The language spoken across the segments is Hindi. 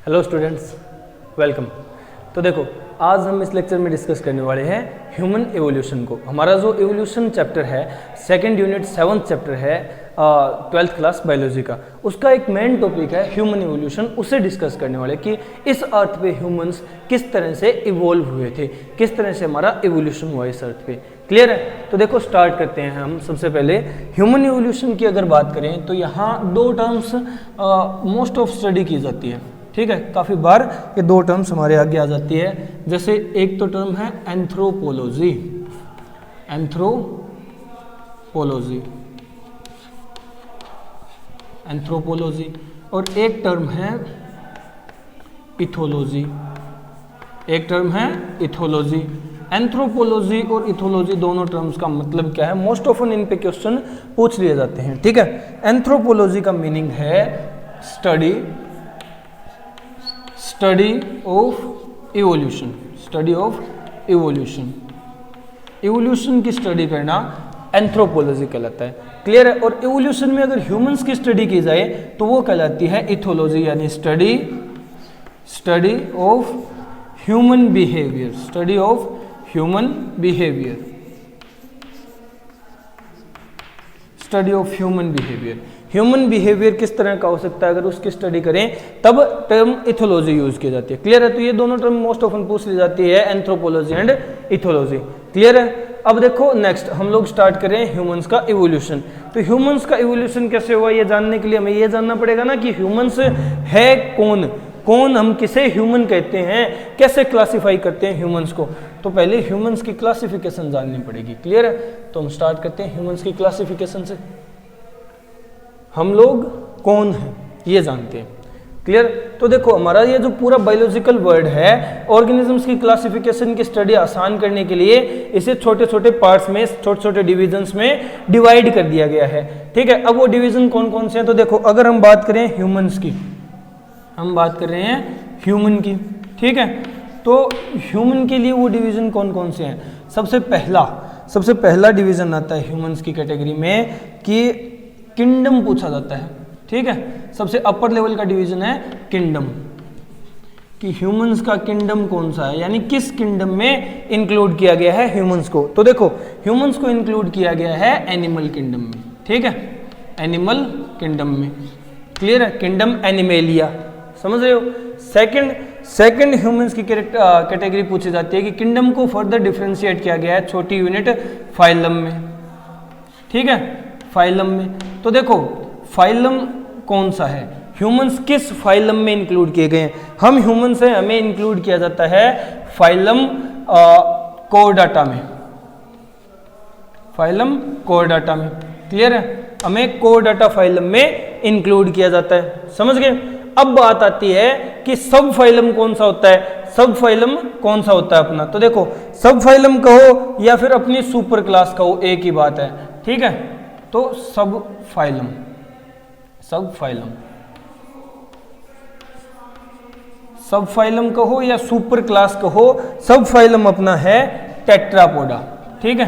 Hello students, welcome. तो देखो, आज हम इस लेक्चर में डिस्कस करने वाले हैं ह्यूमन एवोल्यूशन को। हमारा जो एवोल्यूशन चैप्टर है, सेकंड यूनिट 7th चैप्टर है 12th क्लास बायोलॉजी का, उसका एक मेन टॉपिक है ह्यूमन एवोल्यूशन। उसे डिस्कस करने वाले कि इस अर्थ पे ह्यूमंस किस तरह से इवोल्व हुए थे, किस तरह से हमारा एवोल्यूशन हुआ इस अर्थ पे। क्लियर है? तो देखो, स्टार्ट करते हैं हम। सबसे पहले ह्यूमन एवोल्यूशन की अगर बात करें तो यहाँ दो टर्म्स मोस्ट ऑफ स्टडी की जाती है। ठीक है, काफ़ी बार ये दो टर्म्स हमारे आगे आ जाती है। जैसे एक तो टर्म है एंथ्रोपोलॉजी, एंथ्रोपोलॉजी, और एक टर्म है इथोलॉजी, एंथ्रोपोलॉजी और इथोलॉजी दोनों टर्म्स का मतलब क्या है, मोस्ट ऑफन इन पे क्वेश्चन पूछ लिए जाते हैं। ठीक है, एंथ्रोपोलॉजी का मीनिंग है स्टडी ऑफ इवोल्यूशन, इवोल्यूशन की स्टडी करना एंथ्रोपोलॉजी कहलाता है। क्लियर है? और इवोल्यूशन में अगर ह्यूमंस की स्टडी की जाए तो वो कहलाती है इथोलॉजी, यानी study of human behaviour, human behaviour किस तरह का हो सकता है, अगर उसकी स्टडी करें तब टर्म इथोलॉजी यूज की जाती है। क्लियर है? तो ये दोनों टर्म मोस्ट ऑफन पूछ ली जाती है, एंथ्रोपोलॉजी एंड इथोलॉजी। क्लियर है? अब देखो, नेक्स्ट हम लोग स्टार्ट करें ह्यूमंस का इवोल्यूशन। तो ह्यूमंस का इवोल्यूशन कैसे हुआ, ये जानने के लिए हमें ये जानना पड़ेगा ना कि ह्यूमंस है कौन, हम किसे ह्यूमन कहते हैं, कैसे क्लासिफाई करते हैं ह्यूमंस को। तो पहले ह्यूमंस की क्लासिफिकेशन जाननी पड़ेगी। क्लियर है? तो हम स्टार्ट करते हैं ह्यूमंस की क्लासिफिकेशन से। हम लोग कौन हैं ये जानते हैं। क्लियर? तो देखो, हमारा ये जो पूरा बायोलॉजिकल वर्ड है, ऑर्गेनिजम्स की क्लासिफिकेशन की स्टडी आसान करने के लिए इसे छोटे छोटे पार्ट्स में, छोटे छोटे डिविजन्स में डिवाइड कर दिया गया है। ठीक है, अब वो डिवीजन कौन कौन से हैं? तो देखो, अगर हम बात करें ह्यूमंस की, हम बात कर रहे हैं ह्यूमन की। ठीक है, तो ह्यूमन के लिए वो डिवीजन कौन कौन से हैं? सबसे पहला डिवीजन आता है ह्यूमंस की कैटेगरी में कि किंगडम पूछा जाता है। ठीक है, सबसे अपर लेवल का डिवीजन है किंगडम, कि ह्यूमंस का किंगडम कौन सा है, यानी किस किंगडम में इंक्लूड किया गया है ह्यूमंस को। तो देखो, ह्यूमंस को इंक्लूड किया गया है एनिमल किंगडम में। ठीक है, एनिमल किंगडम में। क्लियर है? किंगडम एनिमेलिया, समझ रहे हो? सेकंड ह्यूमंस की कैटेगरी पूछी जाती है कि किंगडम को फर्दर डिफरेंशिएट किया गया है छोटी यूनिट फाइलम में। ठीक है, फाइलम में। तो देखो, फाइलम कौन सा है, ह्यूमंस किस फाइलम में इंक्लूड किए गए हैं? हम ह्यूमंस हैं, हमें इंक्लूड किया जाता है फाइलम कोर्डाटा में, क्लियर है? हमें कोर्डाटा फाइलम में इंक्लूड किया जाता है। समझ गए? अब बात आती है कि सब फाइलम कौन सा होता है, अपना। तो देखो, सब फाइलम कहो या फिर अपनी सुपर क्लास कहो, एक ही बात है। ठीक है, तो सब फाइलम कहो या सुपर क्लास कहो, सब फाइलम अपना है टेट्रापोडा। ठीक है,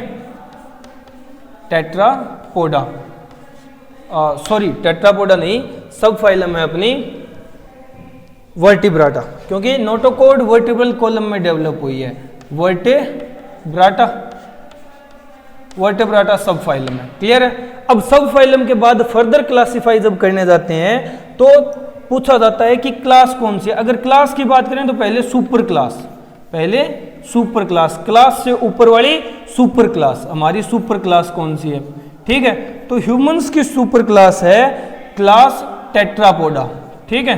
टेट्रापोडा नहीं, सब फाइलम है अपनी वर्टिब्राटा, क्योंकि नोटोकॉर्ड वर्टिब्रल कॉलम में डेवलप हुई है। वर्टेब्राटा सब फाइलम है। क्लियर है? अब सब फाइलम के बाद फर्दर क्लासिफाई जब करने जाते हैं तो पूछा जाता है कि क्लास कौन सी है। अगर क्लास की बात करें तो पहले सुपर क्लास, क्लास से ऊपर वाली सुपर क्लास, हमारी सुपर क्लास कौन सी है? ठीक है, तो ह्यूमंस की सुपर क्लास है क्लास टेट्रापोडा। ठीक है,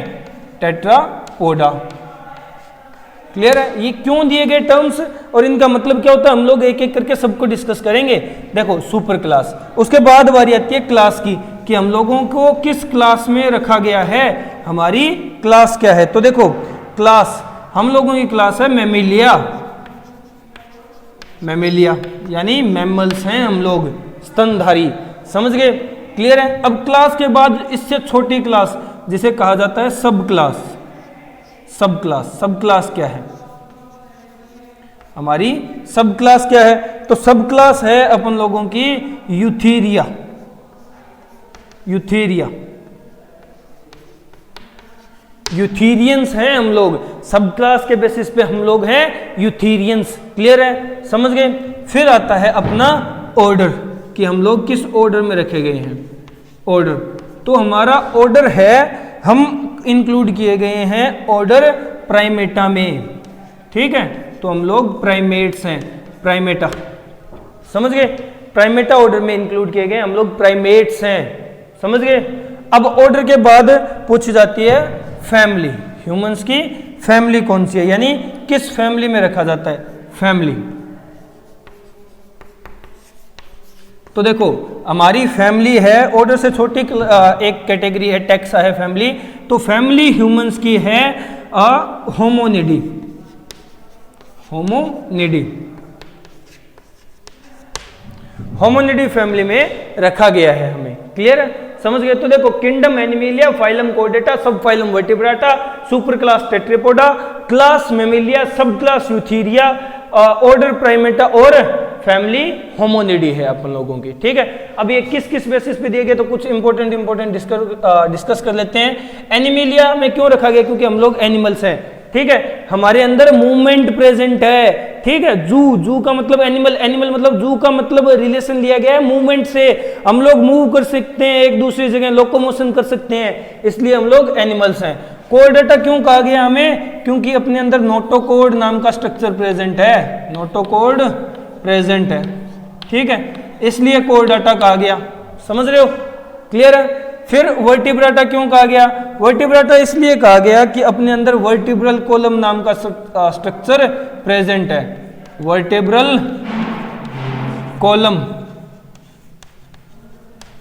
टेट्रापोडा। क्लियर है? ये क्यों दिए गए टर्म्स और इनका मतलब क्या होता है, हम लोग एक एक करके सबको डिस्कस करेंगे। देखो, सुपर क्लास, उसके बाद बारी आती है क्लास की, कि हम लोगों को किस क्लास में रखा गया है, हमारी क्लास क्या है। तो देखो, क्लास, हम लोगों की क्लास है मैमेलिया, यानी मैमल्स हैं हम लोग, स्तनधारी। समझ गए? क्लियर है? अब क्लास के बाद इससे छोटी क्लास जिसे कहा जाता है सब क्लास क्या है, हमारी सब क्लास क्या है? तो सब क्लास है अपन लोगों की यूथेरिया, यूथेरियंस हैं हम लोग, सब क्लास के बेसिस पे हम लोग हैं यूथेरियंस। क्लियर है, समझ गए। फिर आता है अपना ऑर्डर कि हम लोग किस ऑर्डर में रखे गए हैं। ऑर्डर तो हमारा ऑर्डर है, हम इंक्लूड किए गए हैं ऑर्डर प्राइमेटा में। ठीक है, तो हम लोग प्राइमेट्स हैं, प्राइमेटा, समझ गए। प्राइमेटा ऑर्डर में इंक्लूड किए गए हम लोग प्राइमेट्स हैं, समझ गए। अब ऑर्डर के बाद पूछी जाती है फैमिली, ह्यूमंस की फैमिली कौन सी है, यानी किस फैमिली में रखा जाता है, फैमिली। तो देखो हमारी फैमिली है, ऑर्डर से छोटी एक कैटेगरी है, टैक्सा है फैमिली। तो फैमिली ह्यूमंस की है होमोनिडी, होमोनिडी, होमोनिडी फैमिली में रखा गया है हमें। क्लियर है, समझ गए। तो देखो kingdom Animalia, phylum Chordata, subphylum Vertebrata, superclass Tetrapoda, class Mammalia, subclass Eutheria, order Primata और फैमिली होमोनिडी है अपन लोगों की। ठीक है, अब ये किस किस बेसिस पे दिए गए तो कुछ इंपॉर्टेंट डिस्कस कर लेते हैं। एनिमेलिया में क्यों रखा गया, क्योंकि हम लोग एनिमल्स हैं। ठीक है, हमारे अंदर मूवमेंट प्रेजेंट है। ठीक है, जू का मतलब एनिमल, एनिमल मतलब जू का मतलब रिलेशन लिया गया है मूवमेंट से। हम लोग मूव कर सकते हैं एक दूसरी जगह, लोकोमोशन कर सकते हैं, इसलिए हम लोग एनिमल्स हैं। कोर्डेटा क्यों कहा गया हमें, क्योंकि अपने अंदर नोटोकोड नाम का स्ट्रक्चर प्रेजेंट है, नोटोकोड प्रेजेंट है। ठीक है, इसलिए कोर्डेटा कहा गया, समझ रहे हो। क्लियर है। फिर वर्टिब्राटा क्यों कहा गया, वर्टिब्राटा इसलिए कहा गया कि अपने अंदर वर्टिब्रल कॉलम नाम का स्ट्रक्चर प्रेजेंट है, vertebral column,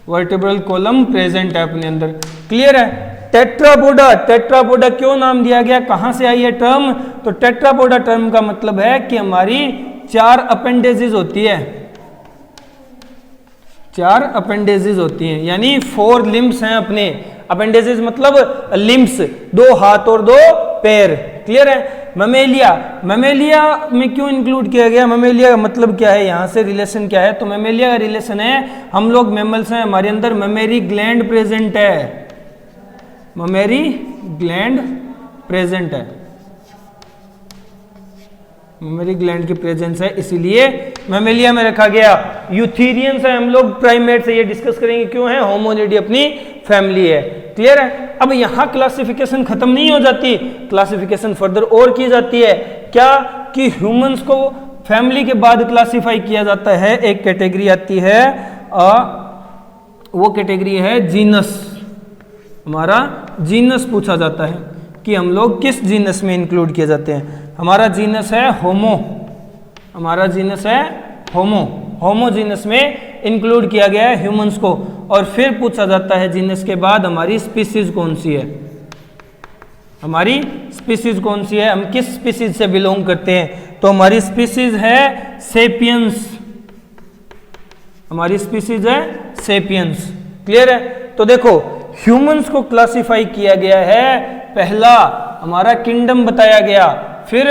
vertebral column present है अपने अंदर। क्लियर है। टेट्रापोडा, टेट्रापोडा क्यों नाम दिया गया, कहां से आई है टर्म, तो टेट्रापोडा टर्म का मतलब है कि हमारी 4 अपेंडेजेस होती है, 4 अपेंडेजेस होती हैं, यानी 4 लिम्स हैं अपने। अपेंडेजेस मतलब लिम्स, 2 हाथ और 2 पैर। क्लियर है। ममेलिया, ममेलिया में क्यों इंक्लूड किया गया, ममेलिया का मतलब क्या है, यहां से रिलेशन क्या है, तो ममेलिया का रिलेशन है हम लोग मैमल्स हैं, हमारे अंदर ममेरी ग्लैंड प्रेजेंट है, ममेरी ग्लैंड प्रेजेंट है, ममेरी ग्लैंड की प्रेजेंस है, इसीलिए मैमेलिया में रखा गया। यूथेरियंस है हम लोग, प्राइमेट्स है, ये डिस्कस करेंगे क्यों है, होमोनिडी अपनी फैमिली है। क्लियर है। अब यहां क्लासिफिकेशन खत्म नहीं हो जाती, क्लासिफिकेशन फर्दर और की जाती है। क्या कि ह्यूमंस को फैमिली के बाद क्लासिफाई किया जाता है, एक कैटेगरी आती है, वो कैटेगरी है जीनस। हमारा जीनस पूछा जाता है कि हम लोग किस जीनस में इंक्लूड किए जाते हैं। हमारा जीनस है होमो, हमारा जीनस है होमो, होमो जीनस में इंक्लूड किया गया है ह्यूमंस को। और फिर पूछा जाता है जीनस के बाद हमारी स्पीसीज कौन सी है, हमारी स्पीसीज कौन सी है, हम किस स्पीसीज से बिलोंग करते हैं, तो हमारी स्पीसीज है सेपियंस, हमारी स्पीसीज है सेपियंस। क्लियर है। तो देखो ह्यूमंस को क्लासिफाई किया गया है, पहला हमारा किंगडम बताया गया, फिर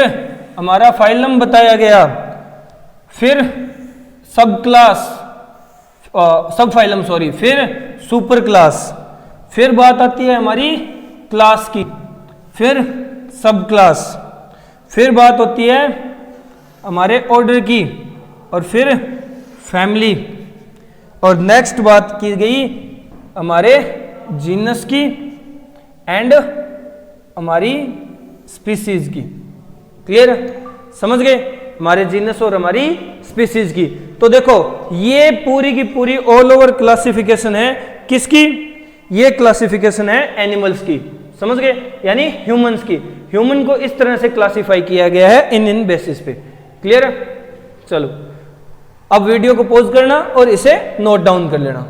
हमारा फाइलम बताया गया, फिर सब क्लास, सब फाइलम सॉरी, फिर सुपर क्लास, फिर बात आती है हमारी क्लास की, फिर सब क्लास, फिर बात होती है हमारे ऑर्डर की, और फिर फैमिली, और नेक्स्ट बात की गई हमारे जीनस की एंड हमारी स्पीसीज की। क्लियर, समझ गए, हमारे जीनस और हमारी स्पीसीज की। तो देखो ये पूरी की पूरी ऑल ओवर क्लासिफिकेशन है किसकी, ये क्लासिफिकेशन है एनिमल्स की, समझ गए, यानी ह्यूमंस की। ह्यूमन को इस तरह से क्लासिफाई किया गया है इन बेसिस पे। क्लियर है। चलो अब वीडियो को पॉज करना और इसे नोट डाउन कर लेना,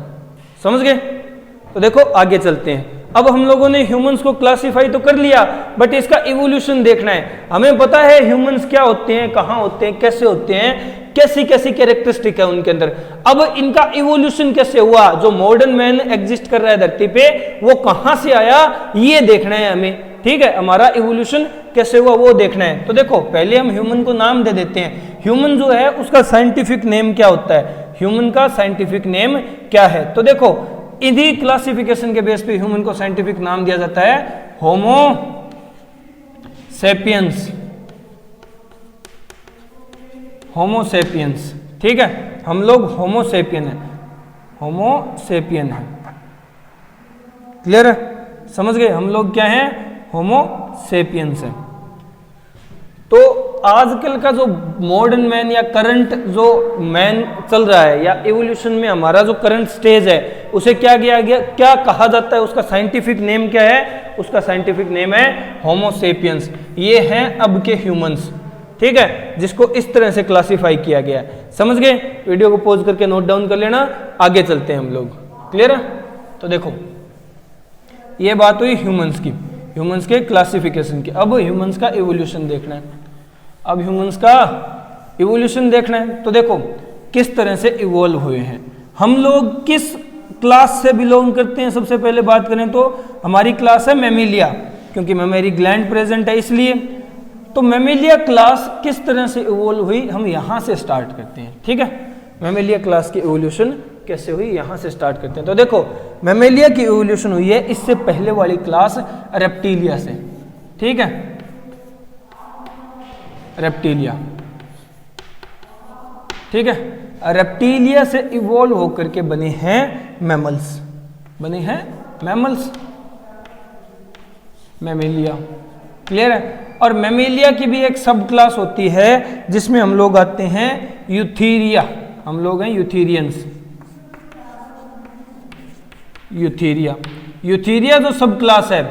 समझ गए। तो देखो आगे चलते हैं। अब हम लोगों ने ह्यूमंस को क्लासिफाई तो कर लिया, बट इसका इवोल्यूशन देखना है। हमें पता है ह्यूमंस क्या होते हैं, कहां होते हैं, कैसे होते हैं, कैसी कैसी कैरेक्टरिस्टिक है उनके अंदर। अब इनका इवोल्यूशन कैसे हुआ, जो मॉडर्न मैन एग्जिस्ट कर रहा है धरती पे, वो कहां से आया, ये देखना है हमें। ठीक है, हमारा इवोल्यूशन कैसे हुआ वो देखना है। तो देखो पहले हम ह्यूमन को नाम दे देते हैं। ह्यूमन जो है उसका साइंटिफिक नेम क्या होता है, ह्यूमन का साइंटिफिक नेम क्या है। तो देखो इन्हीं क्लासिफिकेशन के बेस पे ह्यूमन को साइंटिफिक नाम दिया जाता है होमो सेपियंस, होमोसेपियंस, ठीक है, हम लोग होमोसेपियन है, होमोसेपियन है, क्लियर है, समझ गए, हम लोग क्या हैं, होमोसेपियंस है। तो आजकल का जो मॉडर्न मैन या करंट जो मैन चल रहा है या एवोल्यूशन में हमारा जो करंट स्टेज है उसे क्या किया गया, क्या कहा जाता है, उसका साइंटिफिक नेम क्या है, उसका साइंटिफिक नेम है होमोसेपियंस। ये हैं अब के ह्यूमंस, ठीक है, जिसको इस तरह से क्लासिफाई किया गया है। समझ गए, वीडियो को पॉज करके नोट डाउन कर लेना, आगे चलते हैं हम लोग, क्लियर है। तो देखो ये बात हुई ह्यूमंस की, ह्यूमंस के क्लासिफिकेशन की। अब ह्यूमंस का इवोल्यूशन देखना है, अब ह्यूमंस का इवोल्यूशन देखना है। तो देखो किस तरह से इवोल्व हुए हैं, हम लोग किस क्लास से बिलोंग करते हैं। सबसे पहले बात करें तो हमारी क्लास है मैमेलिया, क्योंकि मैमेरी ग्लैंड प्रेजेंट है इसलिए। तो मैमेलिया क्लास किस तरह से इवोल्व हुई, हम यहाँ से स्टार्ट करते हैं, ठीक है। मैमेलिया क्लास की इवोल्यूशन कैसे हुई, यहाँ से स्टार्ट करते हैं। तो देखो मैमेलिया की इवोल्यूशन हुई है इससे पहले वाली क्लास रेप्टिलिया से, ठीक है, रेप्टिलिया, ठीक है। रेप्टिलिया से इवोल्व होकर के बने हैं मैमल्स, बने हैं मैमल्स, मैमेलिया, क्लियर है। और मैमेलिया की भी एक सब क्लास होती है जिसमें हम लोग आते हैं यूथीरिया, हम लोग हैं यूथीरियंस, यूथीरिया, यूथीरिया जो सब क्लास है,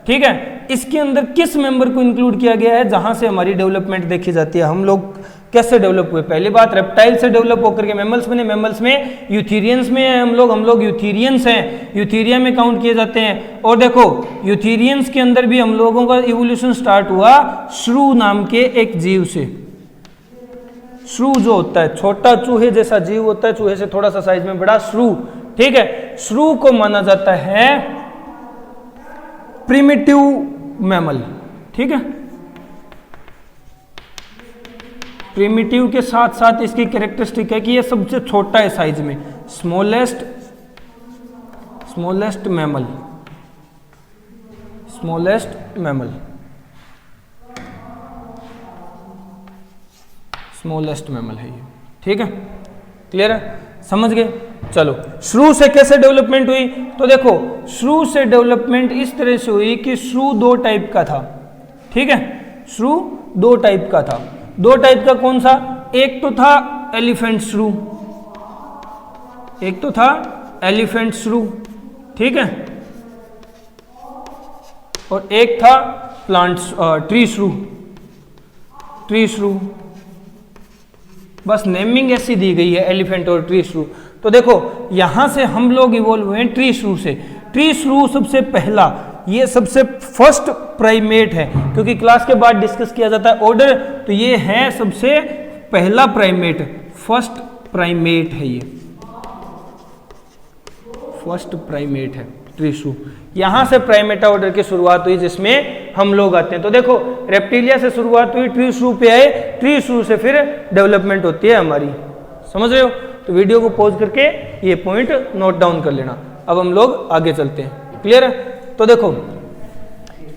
ठीक है, इसके अंदर किस मेंबर को इंक्लूड किया गया है, जहां से हमारी डेवलपमेंट देखी जाती है, हम लोग कैसे डेवलप हुए। पहली बात रेप्टाइल से डेवलप होकर के मैमल्स बने, मैमल्स में यूथीरियंस में हैं हम लोग यूथीरियंस हैं, यूथीरिया में काउंट किए जाते हैं। और देखो यूथीरियंस के अंदर भी हम लोगों का इवोल्यूशन स्टार्ट हुआ श्रू नाम के एक जीव से। श्रू जो होता है छोटा चूहे जैसा जीव होता है, चूहे से थोड़ा सा साइज में बड़ा, श्रू, ठीक है। श्रू को माना जाता है प्रिमिटिव मैमल, ठीक है। प्रिमिटिव के साथ साथ इसकी कैरेक्टरिस्टिक है कि ये सबसे छोटा है साइज में, smallest mammal, smallest mammal, smallest mammal है ये, ठीक है, क्लियर है, समझ गए। चलो श्रू से कैसे डेवलपमेंट हुई, तो देखो श्रू से डेवलपमेंट इस तरह से हुई कि श्रू दो टाइप का था, ठीक है, श्रू दो टाइप का था। दो टाइप का कौन सा, एक तो था एलिफेंट श्रू, एक तो था एलिफेंट श्रू, ठीक है, और एक था प्लांट ट्री श्रू, ट्री श्रू, बस नेमिंग ऐसी दी गई है एलिफेंट और ट्री श्रू। तो देखो यहां से हम लोग इवॉल्व हुए हैं ट्री श्रू से। ट्री श्रू सबसे पहला, ये सबसे फर्स्ट प्राइमेट है, क्योंकि क्लास के बाद डिस्कस किया जाता है ऑर्डर, तो ये है सबसे पहला प्राइमेट, फर्स्ट प्राइमेट है ये, फर्स्ट प्राइमेट है ट्री श्रू। यहां से प्राइमेटा ऑर्डर की शुरुआत हुई जिसमें हम लोग आते हैं। तो देखो रेप्टिलिया से शुरुआत हुई, ट्री श्रू पे आए, ट्री श्रू से फिर डेवलपमेंट होती है हमारी, समझ रहे हो। तो वीडियो को पॉज करके ये पॉइंट नोट डाउन कर लेना। अब हम लोग आगे चलते हैं, क्लियर है। तो देखो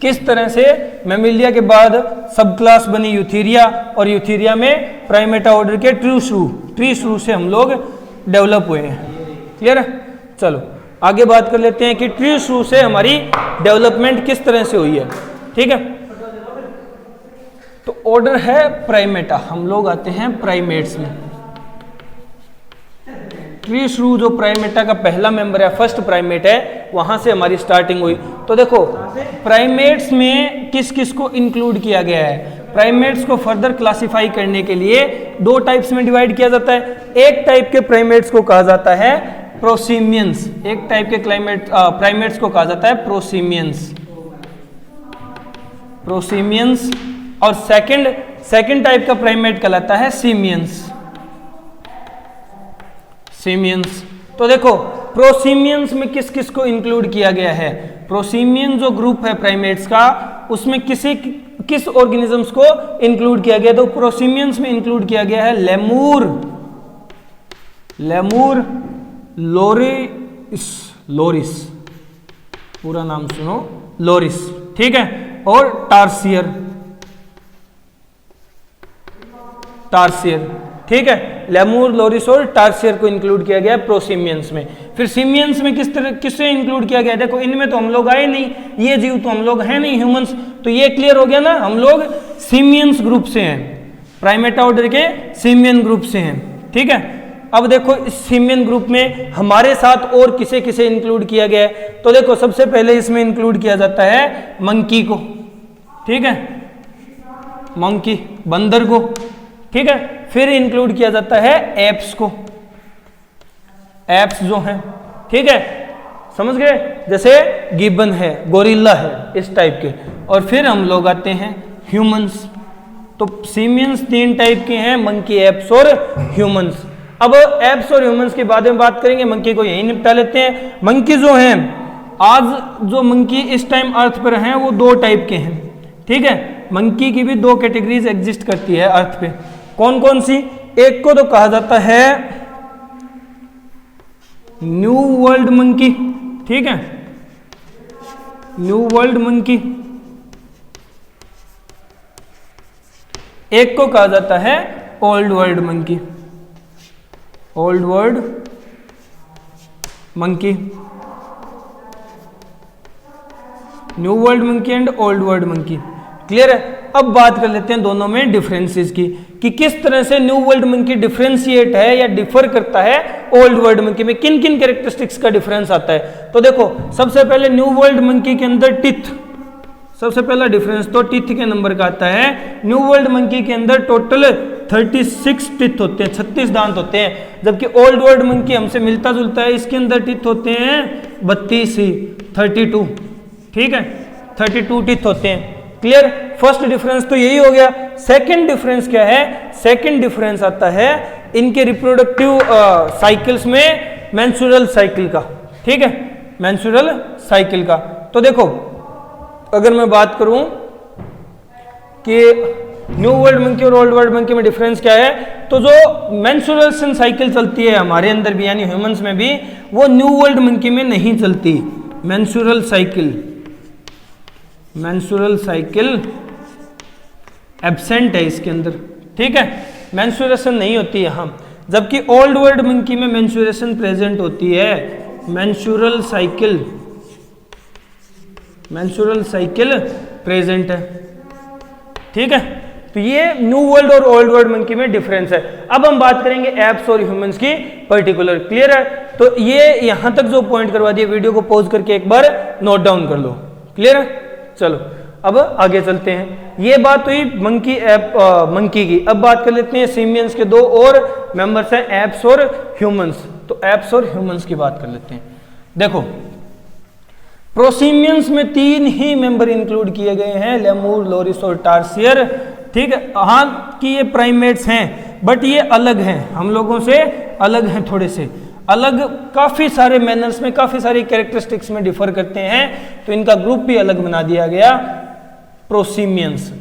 किस तरह से मैमिलिया के बाद सब क्लास बनी यूथीरिया, और यूथीरिया में प्राइमेटा ऑर्डर के ट्री श्रू से हम लोग डेवलप हुए हैं, क्लियर है। चलो आगे बात कर लेते हैं कि ट्री श्रू से हमारी डेवलपमेंट किस तरह से हुई है, ठीक है। तो ऑर्डर है प्राइमेटा, हम लोग आते हैं प्राइमेट्स में। ट्री श्रू जो प्राइमेटा का पहला मेंबर है, फर्स्ट प्राइमेट है, वहां से हमारी स्टार्टिंग हुई। तो देखो प्राइमेट्स में किस किस को इंक्लूड किया गया है। प्राइमेट्स को फर्दर क्लासिफाई करने के लिए दो टाइप्स में डिवाइड किया जाता है। एक टाइप के प्राइमेट्स को कहा जाता है प्रोसीमियंस, एक टाइप के प्राइमेट्स को कहा जाता है प्रोसीमियंस, प्रोसीमियंस, और सेकंड टाइप का प्राइमेट कहलाता है सीमियंस, सीमियंस। तो देखो प्रोसीमियंस में किस किस को इंक्लूड किया गया है। प्रोसीमियन जो ग्रुप है प्राइमेट्स का, उसमें किस ऑर्गेनिजम्स को इंक्लूड किया गया। तो प्रोसीमियंस में इंक्लूड किया गया है लेमूर, लोरिस, पूरा नाम सुनो, लोरिस, ठीक है, और टार्सियर, टार्सियर, ठीक है, लेमूर, लोरिस और टार्सियर को इंक्लूड किया गया प्रोसीमियंस में। फिर सीमियंस में किससे इंक्लूड किया गया? देखो इनमें तो हम लोग आए नहीं, ये जीव तो हम लोग हैं नहीं ह्यूमंस, तो ये क्लियर हो गया ना, हम लोग सीमियंस ग्रुप से हैं, प्राइमेटा ऑर्डर के सीमियन ग्रुप से हैं, ठीक है। अब देखो इस सीमियन ग्रुप में हमारे साथ और किसे किसे इंक्लूड किया गया है, तो देखो सबसे पहले इसमें इंक्लूड किया जाता है मंकी को, ठीक है, मंकी बंदर को, ठीक है। फिर इंक्लूड किया जाता है एप्स को, एप्स जो हैं, ठीक है, समझ गए, जैसे गिबन है, गोरिल्ला है, इस टाइप के। और फिर हम लोग आते हैं ह्यूमंस। तो सीमियंस 3 टाइप के हैं, मंकी, एप्स और ह्यूमंस। अब एप्स और ह्यूमंस के बारे में बात करेंगे, मंकी को यही निपटा लेते हैं। मंकी जो हैं, आज जो मंकी इस टाइम अर्थ पर हैं वो 2 टाइप के हैं, ठीक है। मंकी की भी 2 कैटेगरीज एग्जिस्ट करती है अर्थ पे। कौन कौन सी? एक को तो कहा जाता है न्यू वर्ल्ड मंकी, ठीक है, न्यू वर्ल्ड मंकी। एक को कहा जाता है old world monkey, old world monkey, new world monkey and old world monkey. Clear है? अब बात कर लेते हैं दोनों में डिफरेंसेस की, कि किस तरह से न्यू वर्ल्ड मंकी डिफरेंशिएट है या डिफर करता है ओल्ड वर्ल्ड मंकी में, किन किन कैरेक्टरिस्टिक्स का डिफरेंस आता है। तो देखो सबसे पहले न्यू वर्ल्ड मंकी के अंदर टीथ, सबसे पहला डिफरेंस तो टीथ के नंबर का आता है। न्यू वर्ल्ड मंकी के अंदर टोटल 36 टीथ होते हैं, 36 दांत होते हैं, जबकि ओल्ड वर्ल्ड मंकी हमसे मिलता जुलता है, इसके अंदर टीथ होते हैं 32 ही, 32, ठीक है, 32 टीथ होते हैं। क्लियर? फर्स्ट डिफरेंस तो यही हो गया। सेकंड डिफरेंस क्या है? सेकंड डिफरेंस आता है इनके रिप्रोडक्टिव साइकिल्स में मेंस्ट्रुअल साइकिल का, ठीक है, मेंस्ट्रुअल साइकिल का। तो देखो अगर मैं बात करूं कि न्यू वर्ल्ड मंकी और ओल्ड वर्ल्ड मंकी में डिफरेंस क्या है, तो जो मेंस्ट्रुएशन साइकिल चलती है हमारे अंदर भी यानी ह्यूमंस में भी, वो न्यू वर्ल्ड मंकी में नहीं चलती। Menstrual cycle, menstrual cycle absent है इसके अंदर, ठीक है, मेंस्ट्रुएशन नहीं होती है यहाँ, जबकि ओल्ड वर्ल्ड मंकी में मेंस्ट्रुएशन प्रेजेंट होती है। Menstrual cycle, menstrual cycle present है, ठीक है। तो ये न्यू वर्ल्ड और ओल्ड वर्ल्ड मंकी में डिफरेंस है। अब हम बात करेंगे एप्स और ह्यूमंस की पर्टिकुलर। क्लियर है? तो ये यहां तक जो पॉइंट करवा दिए, वीडियो को पॉज करके एक बार नोट डाउन कर लो। क्लियर है? चलो अब आगे चलते हैं। ये बात हुई मंकी मंकी की। अब बात कर लेते हैं सीमियंस के 2 और मेंबर्स हैं, एप्स और ह्यूमंस। तो एप्स और ह्यूमंस की बात कर लेते हैं। देखो प्रोसीमियंस में 3 ही मेंबर इंक्लूड किए गए हैं, लेमूर, लोरिस और टार्सियर, ठीक है। हाँ कि ये प्राइमेट्स हैं, बट ये अलग हैं, हम लोगों से अलग हैं, थोड़े से अलग, काफी सारे मैनर्स में, काफी सारी कैरेक्टरिस्टिक्स में डिफर करते हैं, तो इनका ग्रुप भी अलग बना दिया गया, प्रोसीमियंस,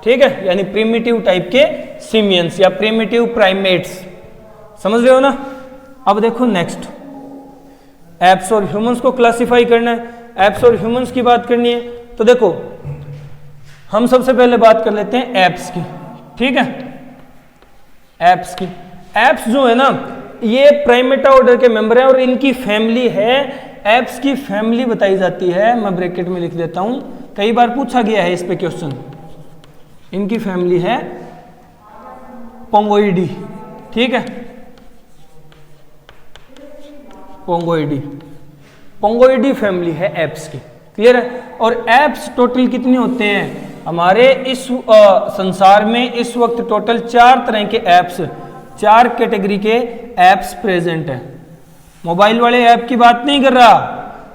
ठीक है, यानी प्रिमिटिव टाइप के सीमियंस या प्रिमिटिव प्राइमेट्स। समझ रहे हो ना? अब देखो नेक्स्ट, एप्स और ह्यूमंस को क्लासिफाई करना है, एप्स और ह्यूमंस की बात करनी है। तो देखो हम सबसे पहले बात कर लेते हैं एप्स की, ठीक है, एप्स की। एप्स जो है ना, ये प्राइमेटा ऑर्डर के मेंबर हैं और इनकी फैमिली है, एप्स की फैमिली बताई जाती है, मैं ब्रैकेट में लिख देता हूं, कई बार पूछा गया है इस पे क्वेश्चन। इनकी फैमिली है पोंगोइडी, ठीक है, पोंगोइडी, पोंगोइडी फैमिली है एप्स की। क्लियर है? और एप्स टोटल कितने होते हैं हमारे इस संसार में? इस वक्त टोटल 4 तरह के एप्स, 4 कैटेगरी के एप्स प्रेजेंट है। मोबाइल वाले ऐप की बात नहीं कर रहा,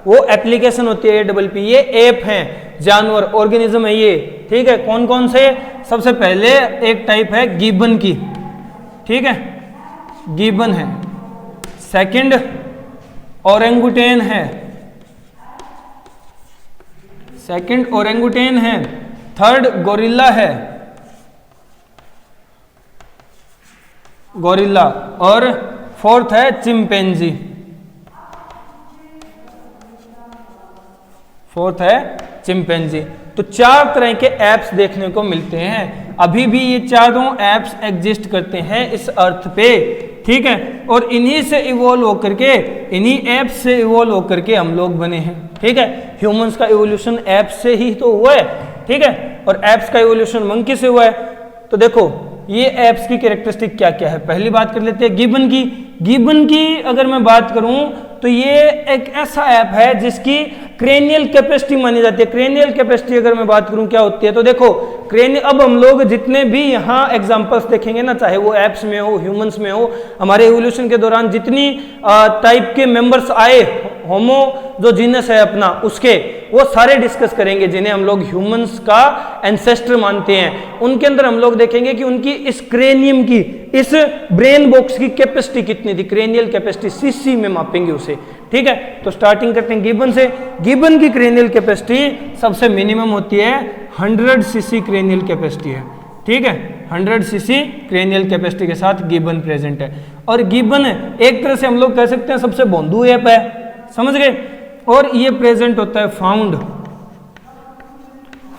वो एप्लीकेशन होती है APP, ये ऐप हैं, जानवर, ऑर्गेनिज्म है ये, ठीक है। कौन कौन से? सबसे पहले एक टाइप है गिबन की, ठीक है, गिबन है। सेकंड ओरेंगुटेन है, सेकंड ओरेंगुटेन है। थर्ड गोरिल्ला है, गोरिल्ला। और फोर्थ है चिंपैंजी, फोर्थ है चिंपैंजी। तो 4 तरह के एप्स देखने को मिलते हैं। अभी भी ये चारों एप्स एग्जिस्ट करते हैं इस अर्थ पे, ठीक है, और इन्हीं से इवॉल्व होकर के, इन्हीं एप्स से इवॉल्व होकर के हम लोग बने हैं, ठीक है। ह्यूमंस का इवोल्यूशन एप्स से ही तो हुआ है, ठीक है, और एप्स का इवोल्यूशन मंकी से हुआ है। तो देखो ये एप्स की कैरेक्टरिस्टिक क्या क्या है, पहली बात कर लेते हैं गिबन की। गिबन की अगर मैं बात करूं तो ये एक ऐसा ऐप है जिसकी क्रेनियल कैपेसिटी मानी जाती है। क्रेनियल कैपेसिटी अगर मैं बात करूं क्या होती है, तो देखो क्रेनियल, अब हम लोग जितने भी यहाँ एग्जांपल्स देखेंगे ना, चाहे वो एप्स में हो, ह्यूमंस में हो, हमारे एवोल्यूशन के दौरान जितनी टाइप के मेंबर्स आए, होमो जो जीनस है अपना, उसके वो सारे डिस्कस करेंगे जिन्हें हम लोग ह्यूमंस का एंसेस्टर मानते हैं। उनके अंदर हम लोग देखेंगे कि उनकी इस क्रेनियम की, इस ब्रेन बॉक्स की कैपेसिटी कितनी थी, क्रेनियल कैपेसिटी सीसी में मापेंगे उसे, ठीक है। तो स्टार्टिंग करते हैं गिबन से। गिबन की क्रेनियल कैपेसिटी सबसे मिनिमम होती है 100 सीसी क्रेनियल कैपेसिटी है, ठीक है, 100 सीसी क्रेनियल कैपेसिटी के साथ गिबन प्रेजेंट है। और गिबन एक तरह से हम लोग कह सकते हैं सबसे भोंदू ऐप है, समझ गए। और ये प्रेजेंट होता है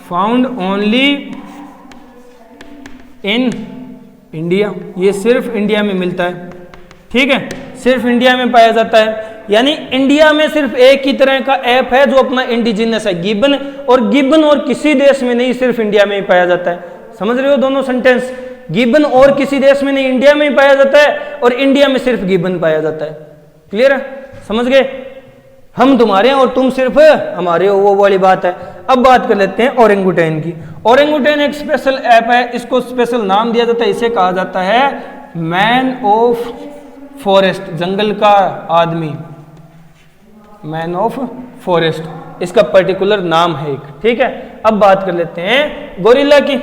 फाउंड ओनली इन इंडिया, ये सिर्फ इंडिया में मिलता है, ठीक है, सिर्फ इंडिया में पाया जाता है। यानी इंडिया में सिर्फ एक ही तरह का ऐप है जो अपना इंडिजिनस है, गिबन, और गिबन और किसी देश में नहीं, सिर्फ इंडिया में ही पाया जाता है। समझ रहे हो दोनों सेंटेंस, गिबन और किसी देश में नहीं, इंडिया में ही पाया जाता है, और इंडिया में सिर्फ गिबन पाया जाता है। क्लियर है, समझ गए, हम तुम्हारे हैं और तुम सिर्फ हमारे हो, वो वाली बात है। अब बात कर लेते हैं ओरेंगुटेन की। ओरेंगुटेन एक स्पेशल ऐप है, इसको स्पेशल नाम दिया जाता है, इसे कहा जाता है मैन ऑफ फॉरेस्ट, जंगल का आदमी, मैन ऑफ फॉरेस्ट इसका पर्टिकुलर नाम है एक, ठीक है। अब बात कर लेते हैं गोरिल्ला की।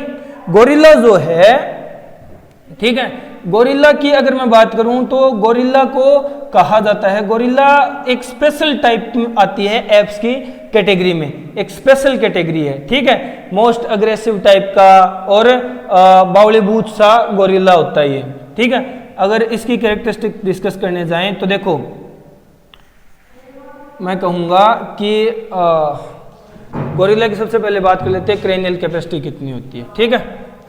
गोरिल्ला जो है, ठीक है, गोरिल्ला की अगर मैं बात करूं तो गोरिल्ला को कहा जाता है, गोरिल्ला एक स्पेशल टाइप आती है एप्स की कैटेगरी में, एक स्पेशल कैटेगरी है, ठीक है, मोस्ट अग्रेसिव टाइप का और बावलीबूत सा गोरिल्ला होता है ये, ठीक है। अगर इसकी कैरेक्टरिस्टिक डिस्कस करने जाएं तो देखो मैं कहूँगा कि गोरिल्ला की सबसे पहले बात कर लेते हैं क्रेनियल कैपेसिटी कितनी होती है, ठीक है,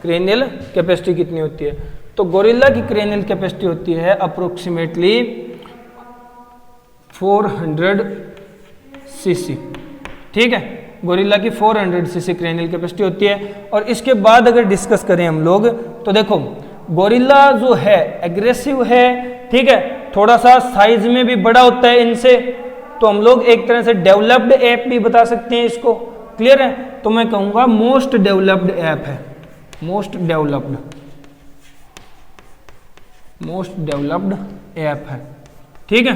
क्रेनियल कैपेसिटी कितनी होती है। तो गोरिल्ला की क्रेनियल कैपेसिटी होती है अप्रोक्सीमेटली 400 सीसी, ठीक है, गोरिल्ला की 400 सीसी क्रेनियल कैपेसिटी होती है। और इसके बाद अगर डिस्कस करें हम लोग तो देखो गोरिल्ला जो है एग्रेसिव है, ठीक है, थोड़ा सा साइज में भी बड़ा होता है इनसे, तो हम लोग एक तरह से डेवलप्ड ऐप भी बता सकते हैं इसको। क्लियर है, तो मैं कहूँगा मोस्ट डेवलप्ड ऐप है, मोस्ट डेवलप्ड ऐप है, ठीक है,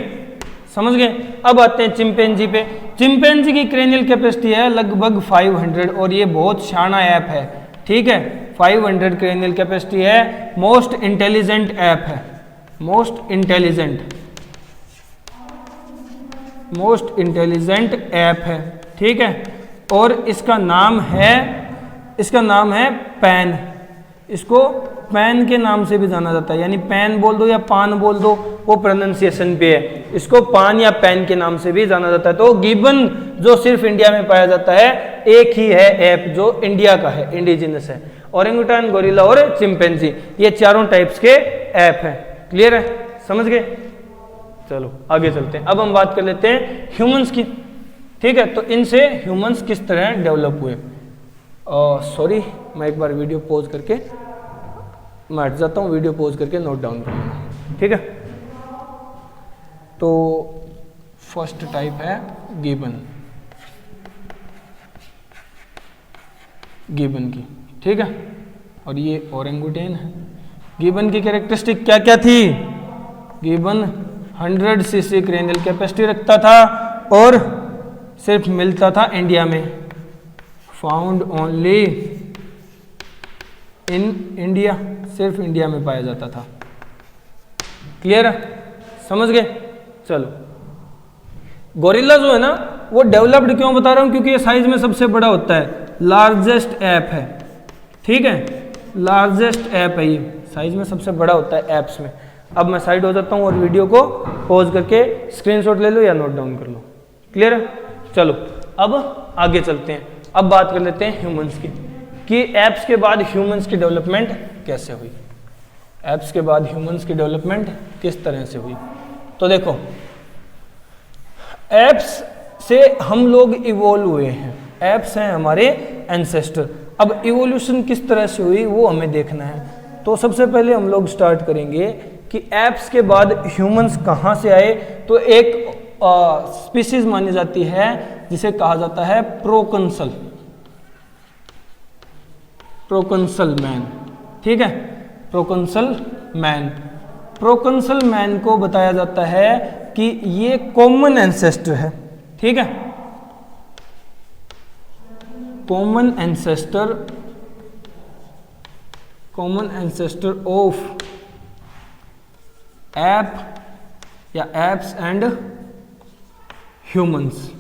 समझ गए। अब आते हैं चिंपैंजी पे। चिंपैंजी की क्रेनियल कैपेसिटी है लगभग 500 और ये बहुत शाना ऐप है, ठीक है, 500 क्रेनियल कैपेसिटी है, मोस्ट इंटेलिजेंट ऐप है, मोस्ट इंटेलिजेंट ऐप है, ठीक है। और इसका नाम है पैन, इसको पैन के नाम से भी जाना जाता है, यानी पैन बोल दो या पान बोल दो, वो प्रोनाउंसिएशन पे है, इसको पान या पैन के नाम से भी जाना जाता है। तो गिबन जो सिर्फ इंडिया में पाया जाता है, एक ही है ऐप जो इंडिया का है, इंडिजिनस है। ओरेंगुटान, गोरिल्ला और चिंपैंजी, ये चारों टाइप्स के ऐप हैं। क्लियर है, समझ गए। चलो आगे चलते हैं। अब हम बात कर लेते हैं ह्यूमंस की, ठीक है। तो इनसे ह्यूमंस किस तरह डेवलप हुए। सॉरी, मैं एक बार वीडियो पॉज करके मैं हट जाता हूँ, वीडियो पॉज करके नोट डाउन कर लूँगा, ठीक है। तो फर्स्ट टाइप है गिबन की, ठीक है, और ये ओरेंगुटेन है। गिबन की कैरेक्टरिस्टिक क्या क्या थी। गिबन 100 सीसी क्रेनियल कैपेसिटी रखता था और सिर्फ मिलता था इंडिया में, फाउंड ओनली इन इंडिया, सिर्फ इंडिया में पाया जाता था। क्लियर है, समझ गए। चलो गोरिल्ला जो है ना वो डेवलप्ड क्यों बता रहा हूं, क्योंकि ये साइज में सबसे बड़ा होता है, लार्जेस्ट ऐप है, ठीक है, लार्जेस्ट ऐप है, ये साइज में सबसे बड़ा होता है ऐप्स में। अब मैं साइड हो जाता हूं और वीडियो को पॉज करके स्क्रीनशॉट ले लो या नोट डाउन कर लो। क्लियर है, चलो अब आगे चलते हैं। अब बात कर लेते हैं ह्यूमंस की। कि एप्स के बाद ह्यूमंस की डेवलपमेंट कैसे हुई, एप्स के बाद ह्यूमंस की डेवलपमेंट किस तरह से हुई। तो देखो, एप्स से हम लोग इवोल्व हुए हैं, एप्स हैं हमारे एंसेस्टर। अब इवोल्यूशन किस तरह से हुई वो हमें देखना है। तो सबसे पहले हम लोग स्टार्ट करेंगे कि एप्स के बाद ह्यूमंस कहाँ से आए। तो एक स्पीसीज मानी जाती है जिसे कहा जाता है प्रोकंसल, प्रोकंसल मैन, ठीक है, प्रोकंसल मैन। प्रोकंसल मैन को बताया जाता है कि ये कॉमन एंसेस्टर है, ठीक है, कॉमन एंसेस्टर ऑफ एप या एप्स एंड ह्यूमंस,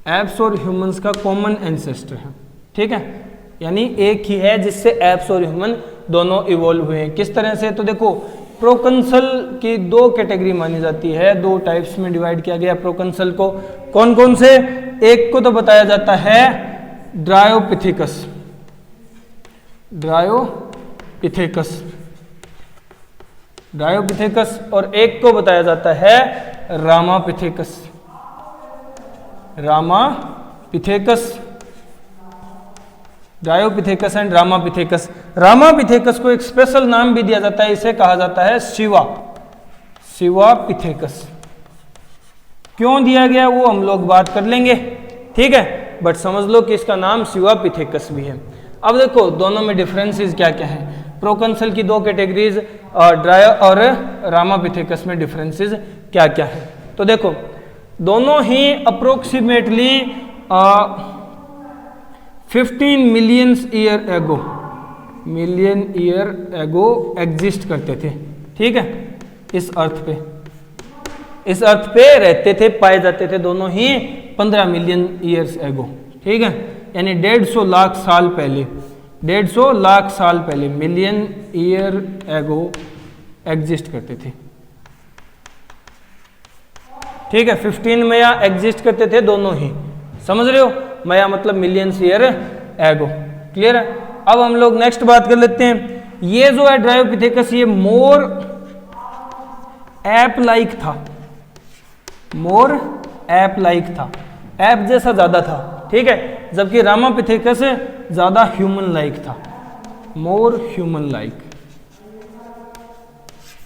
एप्स और ह्यूमंस का कॉमन एंसेस्टर है, ठीक है, यानी एक ही है जिससे एप्स और ह्यूमन दोनों इवॉल्व हुए हैं। किस तरह से, तो देखो प्रोकंसल की दो कैटेगरी मानी जाती है, दो टाइप्स में डिवाइड किया गया प्रोकंसल को। कौन कौन से, एक को तो बताया जाता है ड्रायोपिथेकस, ड्रायोपिथेकस, ड्रायोपिथेकस, और एक को बताया जाता है Ramapithecus, Ramapithecus, Dryopithecus and Ramapithecus. Ramapithecus को एक स्पेशल नाम भी दिया जाता है, इसे कहा जाता है शिवा, शिवापिथेकस। क्यों दिया गया वो हम लोग बात कर लेंगे, ठीक है, बट समझ लो कि इसका नाम शिवापिथेकस भी है। अब देखो दोनों में डिफरेंसेस क्या क्या है, प्रोकंसल की दो कैटेगरीज ड्रायो और रामापिथेकस में डिफरेंसेस क्या क्या है। तो देखो दोनों ही approximately 15 million year ago exist करते थे, ठीक है, इस अर्थ पे रहते थे, पाए जाते थे दोनों ही 15 मिलियन ईयर्स एगो, ठीक है, यानी 150 लाख साल पहले, 150 लाख साल पहले मिलियन ईयर एगो एग्जिस्ट करते थे, ठीक है। 15 मया एग्जिस्ट करते थे दोनों ही, समझ रहे हो, मया मतलब मिलियंस ईयर एगो, क्लियर है। अब हम लोग नेक्स्ट बात कर लेते हैं, ये जो है ड्रायोपिथेकस ये मोर एप लाइक था, मोर एप लाइक था, एप जैसा ज्यादा था, ठीक है, जबकि रामापिथेकस ज्यादा ह्यूमन लाइक था, मोर ह्यूमन लाइक,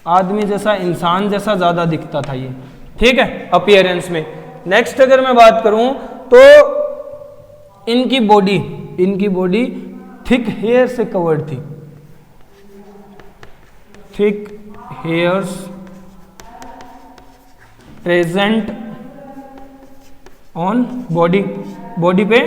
आदमी जैसा, इंसान जैसा ज्यादा दिखता था ये, ठीक है, अपीयरेंस में। नेक्स्ट अगर मैं बात करूं तो इनकी बॉडी थिक हेयर से कवर्ड थी, thick hairs present on body पे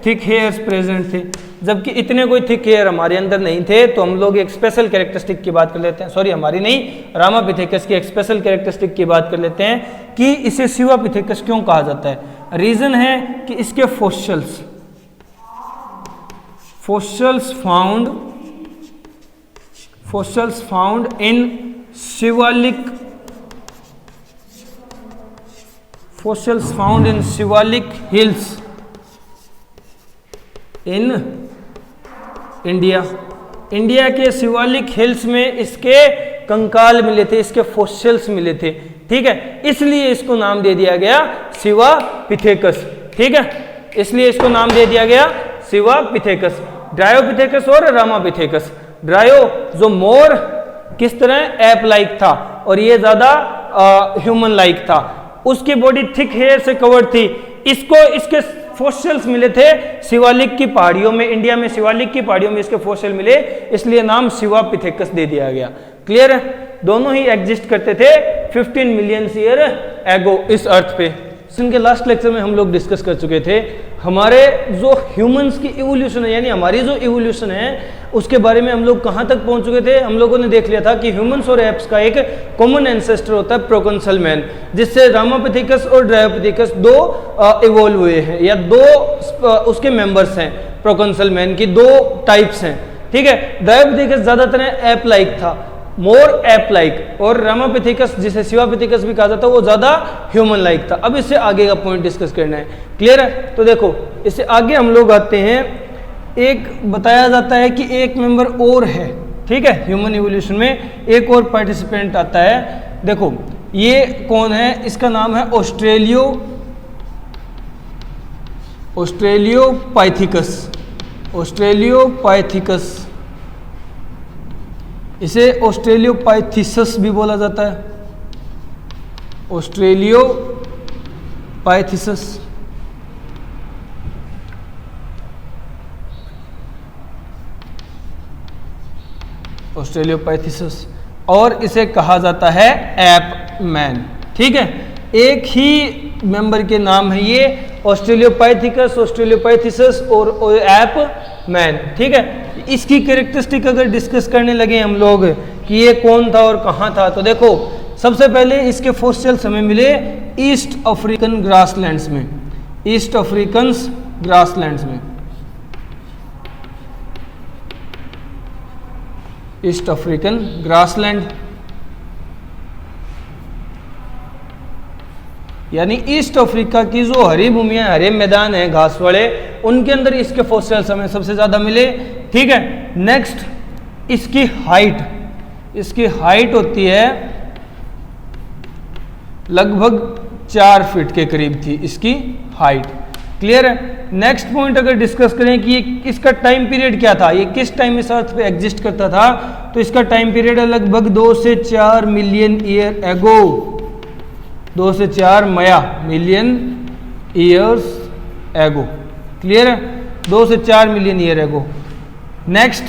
थिक हेयर्स प्रेजेंट थे, जबकि इतने कोई थिक हेयर हमारे अंदर नहीं थे। तो हम लोग एक स्पेशल कैरेक्टरिस्टिक की बात कर लेते हैं, सॉरी हमारी नहीं, रामापिथेकस की एक स्पेशल कैरेक्टरिस्टिक की बात कर लेते हैं कि इसे शिवापिथेकस क्यों कहा जाता है। रीजन है कि इसके fossils found in Shivalik hills in India के शिवालिक हिल्स में इसके कंकाल मिले थे, इसके फॉसिल्स मिले थे, ठीक है, इसलिए इसको नाम दे दिया गया शिवापिथेकस, ठीक है, इसलिए इसको नाम दे दिया गया शिवापिथेकस। ड्रायोपिथेकस और रामापिथेकस, ड्रायो जो मोर किस तरह एप लाइक था और ये ज्यादा ह्यूमन लाइक था, उसकी बॉडी थिक हेयर से कवर्ड थी, इसको इसके फॉसिल्स मिले थे शिवालिक की पहाड़ियों में, इंडिया में शिवालिक की पहाड़ियों में इसके फॉसिल मिले, इसलिए नाम शिवापिथेकस दे दिया गया, क्लियर है। दोनों ही एग्जिस्ट करते थे 15 मिलियन ईयर एगो इस अर्थ पे। इनके लास्ट लेक्चर में हम लोग डिस्कस कर चुके थे हमारे जो ह्यूमंस की इवोल्यूशन है, यानी हमारी जो इवोल्यूशन है उसके बारे में हम लोग कहाँ तक पहुँच चुके थे। हम लोगों ने देख लिया था कि ह्यूमंस और एप्स का एक कॉमन एंसेस्टर होता है प्रोकंसल मैन, जिससे रामापिथेकस और ड्रायोपिथेकस दो इवॉल्व हुए हैं, या दो उसके मेंबर्स हैं, प्रोकंसल मैन की दो टाइप्स हैं, ठीक है। ड्रायोपिथेकस ज़्यादातर एप लाइक था, मोर एप लाइक, और रामापिथेकस जिसे शिवापिथेकस भी कहा जाता है वो ज़्यादा ह्यूमन लाइक था। अब इससे आगे का पॉइंट डिस्कस करना है, क्लियर है। तो देखो इससे आगे हम लोग आते हैं एक बताया जाता है कि एक मेंबर और है, ठीक है, ह्यूमन इवोल्यूशन में एक और पार्टिसिपेंट आता है। देखो ये कौन है, इसका नाम है ऑस्ट्रेलियोपाइथिकस। इसे ऑस्ट्रेलियोपाइथिसस भी बोला जाता है, ऑस्ट्रेलियोपाइथिसस। ऑस्ट्रेलियोपाइथिसस, और इसे कहा जाता है एप मैन, ठीक है। एक ही मेंबर के नाम है ये, ऑस्ट्रेलियोपाइथिकस, ऑस्ट्रेलियोपाइथिसस और एप मैन, ठीक है। इसकी कैरेक्टरिस्टिक अगर डिस्कस करने लगे हम लोग कि ये कौन था और कहाँ था, तो देखो सबसे पहले इसके फॉसिल्स हमें मिले ईस्ट अफ्रीकन ग्रासलैंड्स में, ईस्ट अफ्रीकन ग्रासलैंड्स में, ईस्ट अफ्रीकन ग्रासलैंड, यानी ईस्ट अफ्रीका की जो हरी भूमियां, हरे मैदान है घास वाले, उनके अंदर इसके फॉसिल्स हमें सबसे ज्यादा मिले, ठीक है। नेक्स्ट इसकी हाइट, इसकी हाइट होती है लगभग 4 फीट के करीब थी इसकी हाइट, क्लियर है। नेक्स्ट पॉइंट अगर डिस्कस करें कि इसका टाइम पीरियड क्या था, ये किस टाइम इस अर्थ पे एग्जिस्ट करता था, तो इसका टाइम पीरियड है लगभग 2 से 4 मिलियन ईयर एगो, 2 से 4 मिलियन ईयर्स एगो, क्लियर है, 2 से 4 मिलियन ईयर एगो। नेक्स्ट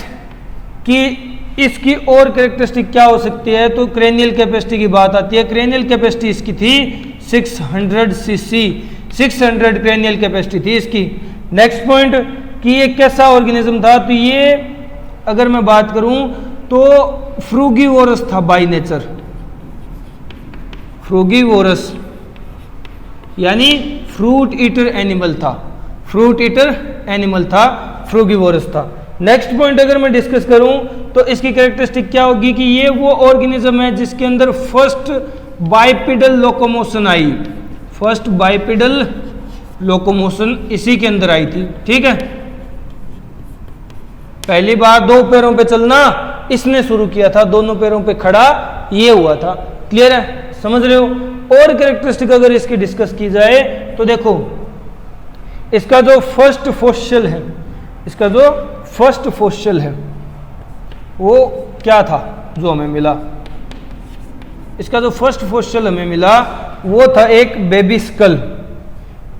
कि इसकी और कैरेक्टरिस्टिक क्या हो सकती है, तो क्रेनियल कैपेसिटी की बात आती है। क्रेनियल कैपेसिटी इसकी थी 600 सीसी, 600 क्रेनियल कैपेसिटी थी इसकी। नेक्स्ट पॉइंट कि ये कैसा ऑर्गेनिज्म था, तो ये अगर मैं बात करूं तो फ्रूगीवोरस था बाय नेचर, फ्रूगीवोरस यानी फ्रूट ईटर एनिमल था, फ्रूट ईटर एनिमल था, फ्रूगीवोरस था। नेक्स्ट पॉइंट अगर मैं डिस्कस करूं तो इसकी कैरेक्टरिस्टिक क्या होगी कि ये वो ऑर्गेनिज्म है जिसके अंदर फर्स्ट बाइपेडल लोकोमोशन आई, फर्स्ट बाइपेडल लोकोमोशन इसी के अंदर आई थी, ठीक है। पहली बार 2 पैरों पे चलना इसने शुरू किया था, दोनों पैरों पे खड़ा ये हुआ था, क्लियर है, समझ रहे हो। और कैरेक्टरिस्टिक अगर इसकी डिस्कस की जाए तो देखो इसका जो फर्स्ट फॉसिल है, इसका जो फर्स्ट फॉसिल है वो क्या था जो हमें मिला, इसका जो फर्स्ट फॉसिल हमें मिला वो था एक बेबी स्कल,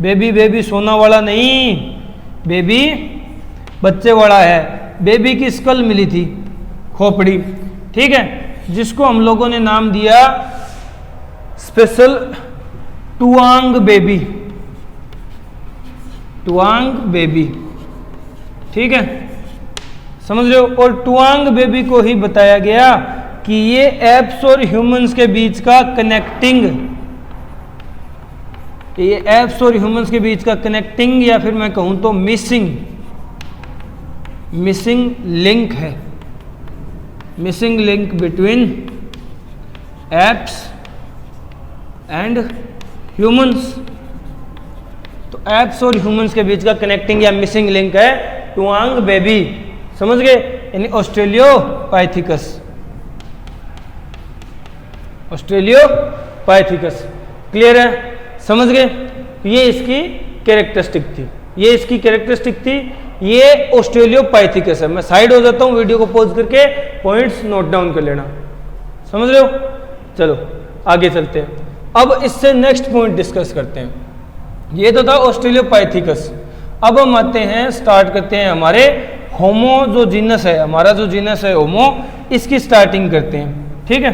बेबी सोना वाला नहीं, बेबी बच्चे वाला है, बेबी की स्कल मिली थी, खोपड़ी, ठीक है, जिसको हम लोगों ने नाम दिया स्पेशल टुआंग बेबी, टुआंग बेबी, ठीक है, समझ रहे हो। और टुआंग बेबी को ही बताया गया कि ये एप्स और ह्यूमंस के बीच का कनेक्टिंग, ये एप्स और ह्यूमंस के बीच का कनेक्टिंग या फिर मैं कहूं तो मिसिंग लिंक है, missing link between apps and humans. तो एप्स और ह्यूमंस के बीच का कनेक्टिंग या मिसिंग लिंक है टुआंग बेबी, समझ गए, यानी ऑस्ट्रेलियोपाइथिकस, ऑस्ट्रेलियोपाइथिकस, क्लियर है, समझ गए। ये इसकी कैरेक्टरिस्टिक थी, ये इसकी कैरेक्टरिस्टिक थी, ये ऑस्ट्रेलियोपाइथिकस है। मैं साइड हो जाता हूं, वीडियो को पॉज करके पॉइंट्स नोट डाउन कर लेना, समझ रहे हो। चलो आगे चलते हैं, अब इससे नेक्स्ट पॉइंट डिस्कस करते हैं। ये तो था ऑस्ट्रेलियोपाइथिकस। अब हम आते हैं, स्टार्ट करते हैं हमारे होमो जो जीनस है, हमारा जो जीनस है होमो, इसकी स्टार्टिंग करते हैं, ठीक है,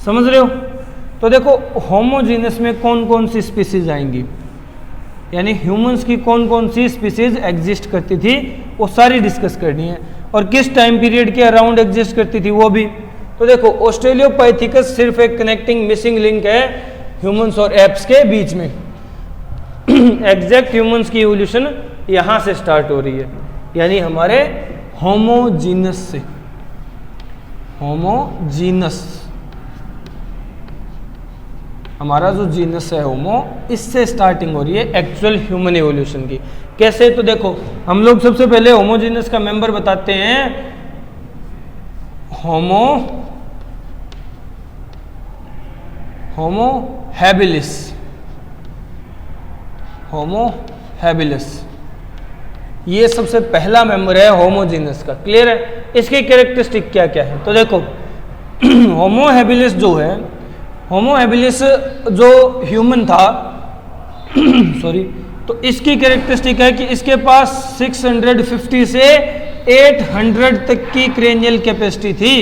समझ रहे हो। तो देखो होमो जीनस में कौन कौन सी स्पीसीज आएंगी, यानी ह्यूमंस की कौन कौन सी स्पीसीज एग्जिस्ट करती थी वो सारी डिस्कस करनी है, और किस टाइम पीरियड के अराउंड एग्जिस्ट करती थी वो भी। तो देखो ऑस्ट्रेलियोपाइथिकस सिर्फ एक कनेक्टिंग मिसिंग लिंक है ह्यूमंस और एप्स के बीच में। एग्जैक्ट ह्यूमंस की इवोल्यूशन यहां से स्टार्ट हो रही है, यानी हमारे होमोजीनस से, होमोजीनस हमारा जो जीनस है होमो, इससे स्टार्टिंग हो रही है एक्चुअल ह्यूमन एवोल्यूशन की। कैसे? तो देखो हम लोग सबसे पहले होमो जीनस का मेंबर बताते हैं होमो हैबिलिस। होमो हैबिलिस ये सबसे पहला मेंबर है होमो जीनस का। क्लियर है? इसकी कैरेक्टरिस्टिक क्या क्या है? तो देखो होमो हैबिलिस जो है, होमो हैबिलिस जो ह्यूमन था सॉरी, तो इसकी कैरेक्टरिस्टिक है कि इसके पास 650 से 800 तक की क्रेनियल कैपेसिटी थी।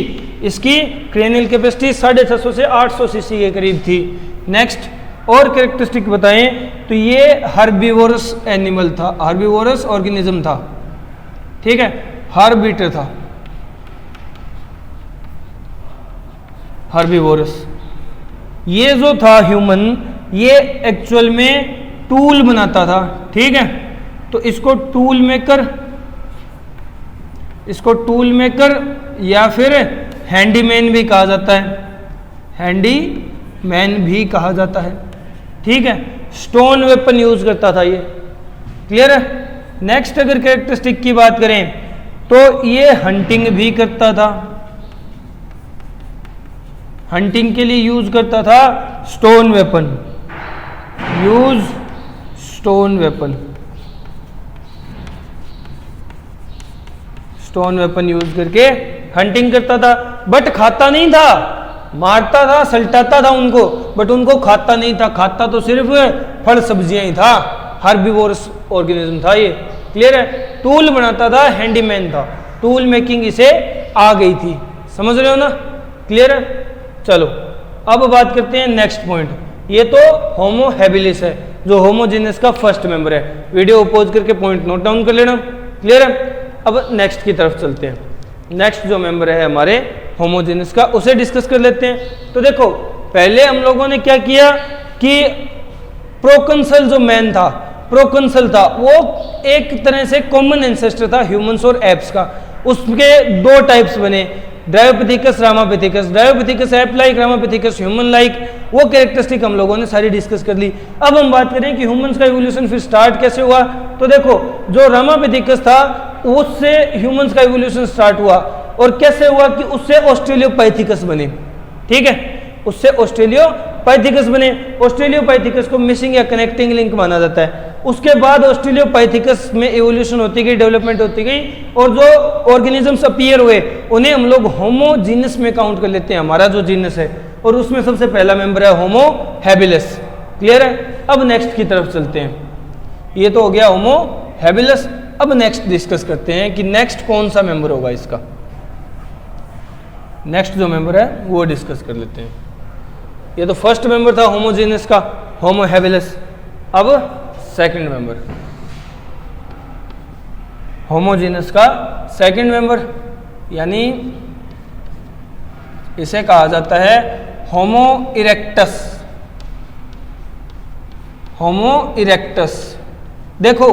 इसकी क्रेनियल कैपेसिटी 650 से 800 सीसी के करीब थी। नेक्स्ट और कैरेक्टरिस्टिक बताएं तो ये हर्बीवोरस एनिमल था, हर्बीवोरस ऑर्गेनिज्म था। ठीक है, हार्बीटर था, हर्बीवोरस। ये जो था ह्यूमन, ये एक्चुअल में टूल बनाता था। ठीक है, तो इसको टूल मेकर या फिर हैंडीमैन भी कहा जाता है, हैंडीमैन भी कहा जाता है। ठीक है, स्टोन वेपन यूज करता था ये। क्लियर है? नेक्स्ट अगर कैरेक्टरिस्टिक की बात करें तो ये हंटिंग भी करता था, हंटिंग के लिए यूज करता था stone weapon, use stone weapon, stone weapon use करके हंटिंग करता था। बट खाता नहीं था, मारता था, सल्टाता था उनको, बट उनको खाता नहीं था। खाता तो सिर्फ फल सब्जियां ही था, हर्बीवोरस ऑर्गेनिज्म था ये। क्लियर है? टूल बनाता था, हैंडीमैन था, टूल मेकिंग इसे आ गई थी। समझ रहे हो ना? क्लियर है? चलो अब बात करते हैं नेक्स्ट पॉइंट। ये तो होमो हैबिलिस है जो होमोजीनस का फर्स्ट मेंबर है। वीडियो पॉज करके पॉइंट नोट डाउन कर लेना। क्लियर है? अब नेक्स्ट की तरफ चलते हैं। नेक्स्ट जो मेंबर है हमारे होमोजीनस का, उसे डिस्कस कर लेते हैं। तो देखो पहले हम लोगों ने क्या किया कि प्रोकंसल जो मैन था, प्रोकंसल था, वो एक तरह से कॉमन एंसेस्टर था ह्यूमंस और एप्स का। उसके दो टाइप्स बने, Dryopithecus, Ramapithecus. Dryopithecus ape like, Ramapithecus human like. वो कैरेक्टरिस्टिक हम लोगों ने सारी डिस्कस कर ली। अब हम बात करें कि ह्यूमंस का इवोल्यूशन फिर स्टार्ट कैसे हुआ। तो देखो जो रामापिथिकस था उससे ह्यूमंस का इवोल्यूशन स्टार्ट हुआ, और कैसे हुआ कि उससे ऑस्ट्रेलियोपाइथिकस बने। ठीक है, उससे ऑस्ट्रेलियोपाइथिकस बने। ऑस्ट्रेलियोपाइथिकस को मिसिंग या कनेक्टिंग लिंक माना जाता है। उसके बाद ऑस्ट्रेलियोपाइथिकस में इवोल्यूशन होती गई, डेवलपमेंट होती गई, और जो ऑर्गेनिजम्स अपीयर हुए उन्हें हम लोग होमो जीनस में काउंट कर लेते हैं, हमारा जो जीनस है। और उसमें सबसे पहला मेंबर है होमो हैबिलिस। क्लियर है? अब नेक्स्ट की तरफ चलते हैं। ये तो हो गया होमो हैबिलिस। अब नेक्स्ट डिस्कस करते हैं कि नेक्स्ट कौन सा मेंबर होगा इसका। नेक्स्ट जो मेंबर है वो डिस्कस कर लेते हैं। ये तो फर्स्ट मेंबर था होमोजीनस का, होमो हैबिलिस। अब सेकंड मेंबर, होमोजीनस का सेकंड मेंबर, यानी इसे कहा जाता है होमो इरेक्टस। होमो इरेक्टस, देखो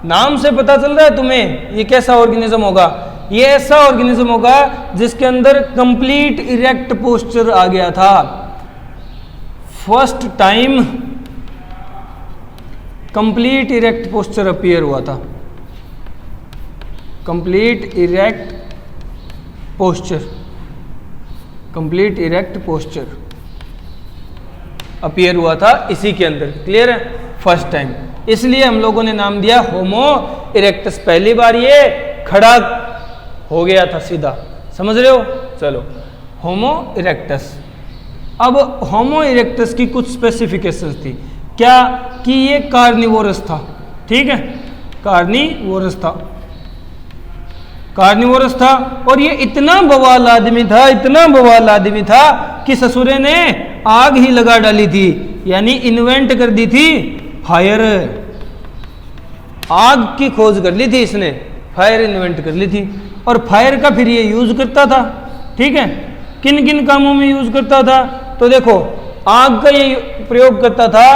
नाम से पता चल रहा है तुम्हें ये कैसा ऑर्गेनिज्म होगा। ये ऐसा ऑर्गेनिज्म होगा जिसके अंदर कंप्लीट इरेक्ट पोस्चर आ गया था। First time complete erect posture appear हुआ था। Complete erect posture, complete erect posture appear हुआ था इसी के अंदर। क्लियर है? फर्स्ट टाइम, इसलिए हम लोगों ने नाम दिया होमो इरेक्टस। पहली बार ये खड़ा हो गया था सीधा। समझ रहे हो? चलो होमो इरेक्टस। अब होमो इरेक्टस की कुछ स्पेसिफिकेशंस थी। क्या? कि ये कार्निवोरस था। ठीक है, कार्निवोरस था, कार्निवोरस था। और ये इतना बवाल आदमी था, इतना बवाल आदमी था कि ससुरे ने आग ही लगा डाली थी, यानी इन्वेंट कर दी थी फायर। आग की खोज कर ली थी इसने, फायर इन्वेंट कर ली थी। और फायर का फिर ये यूज करता था। ठीक है, किन किन कामों में यूज करता था? तो देखो आग का ये प्रयोग करता था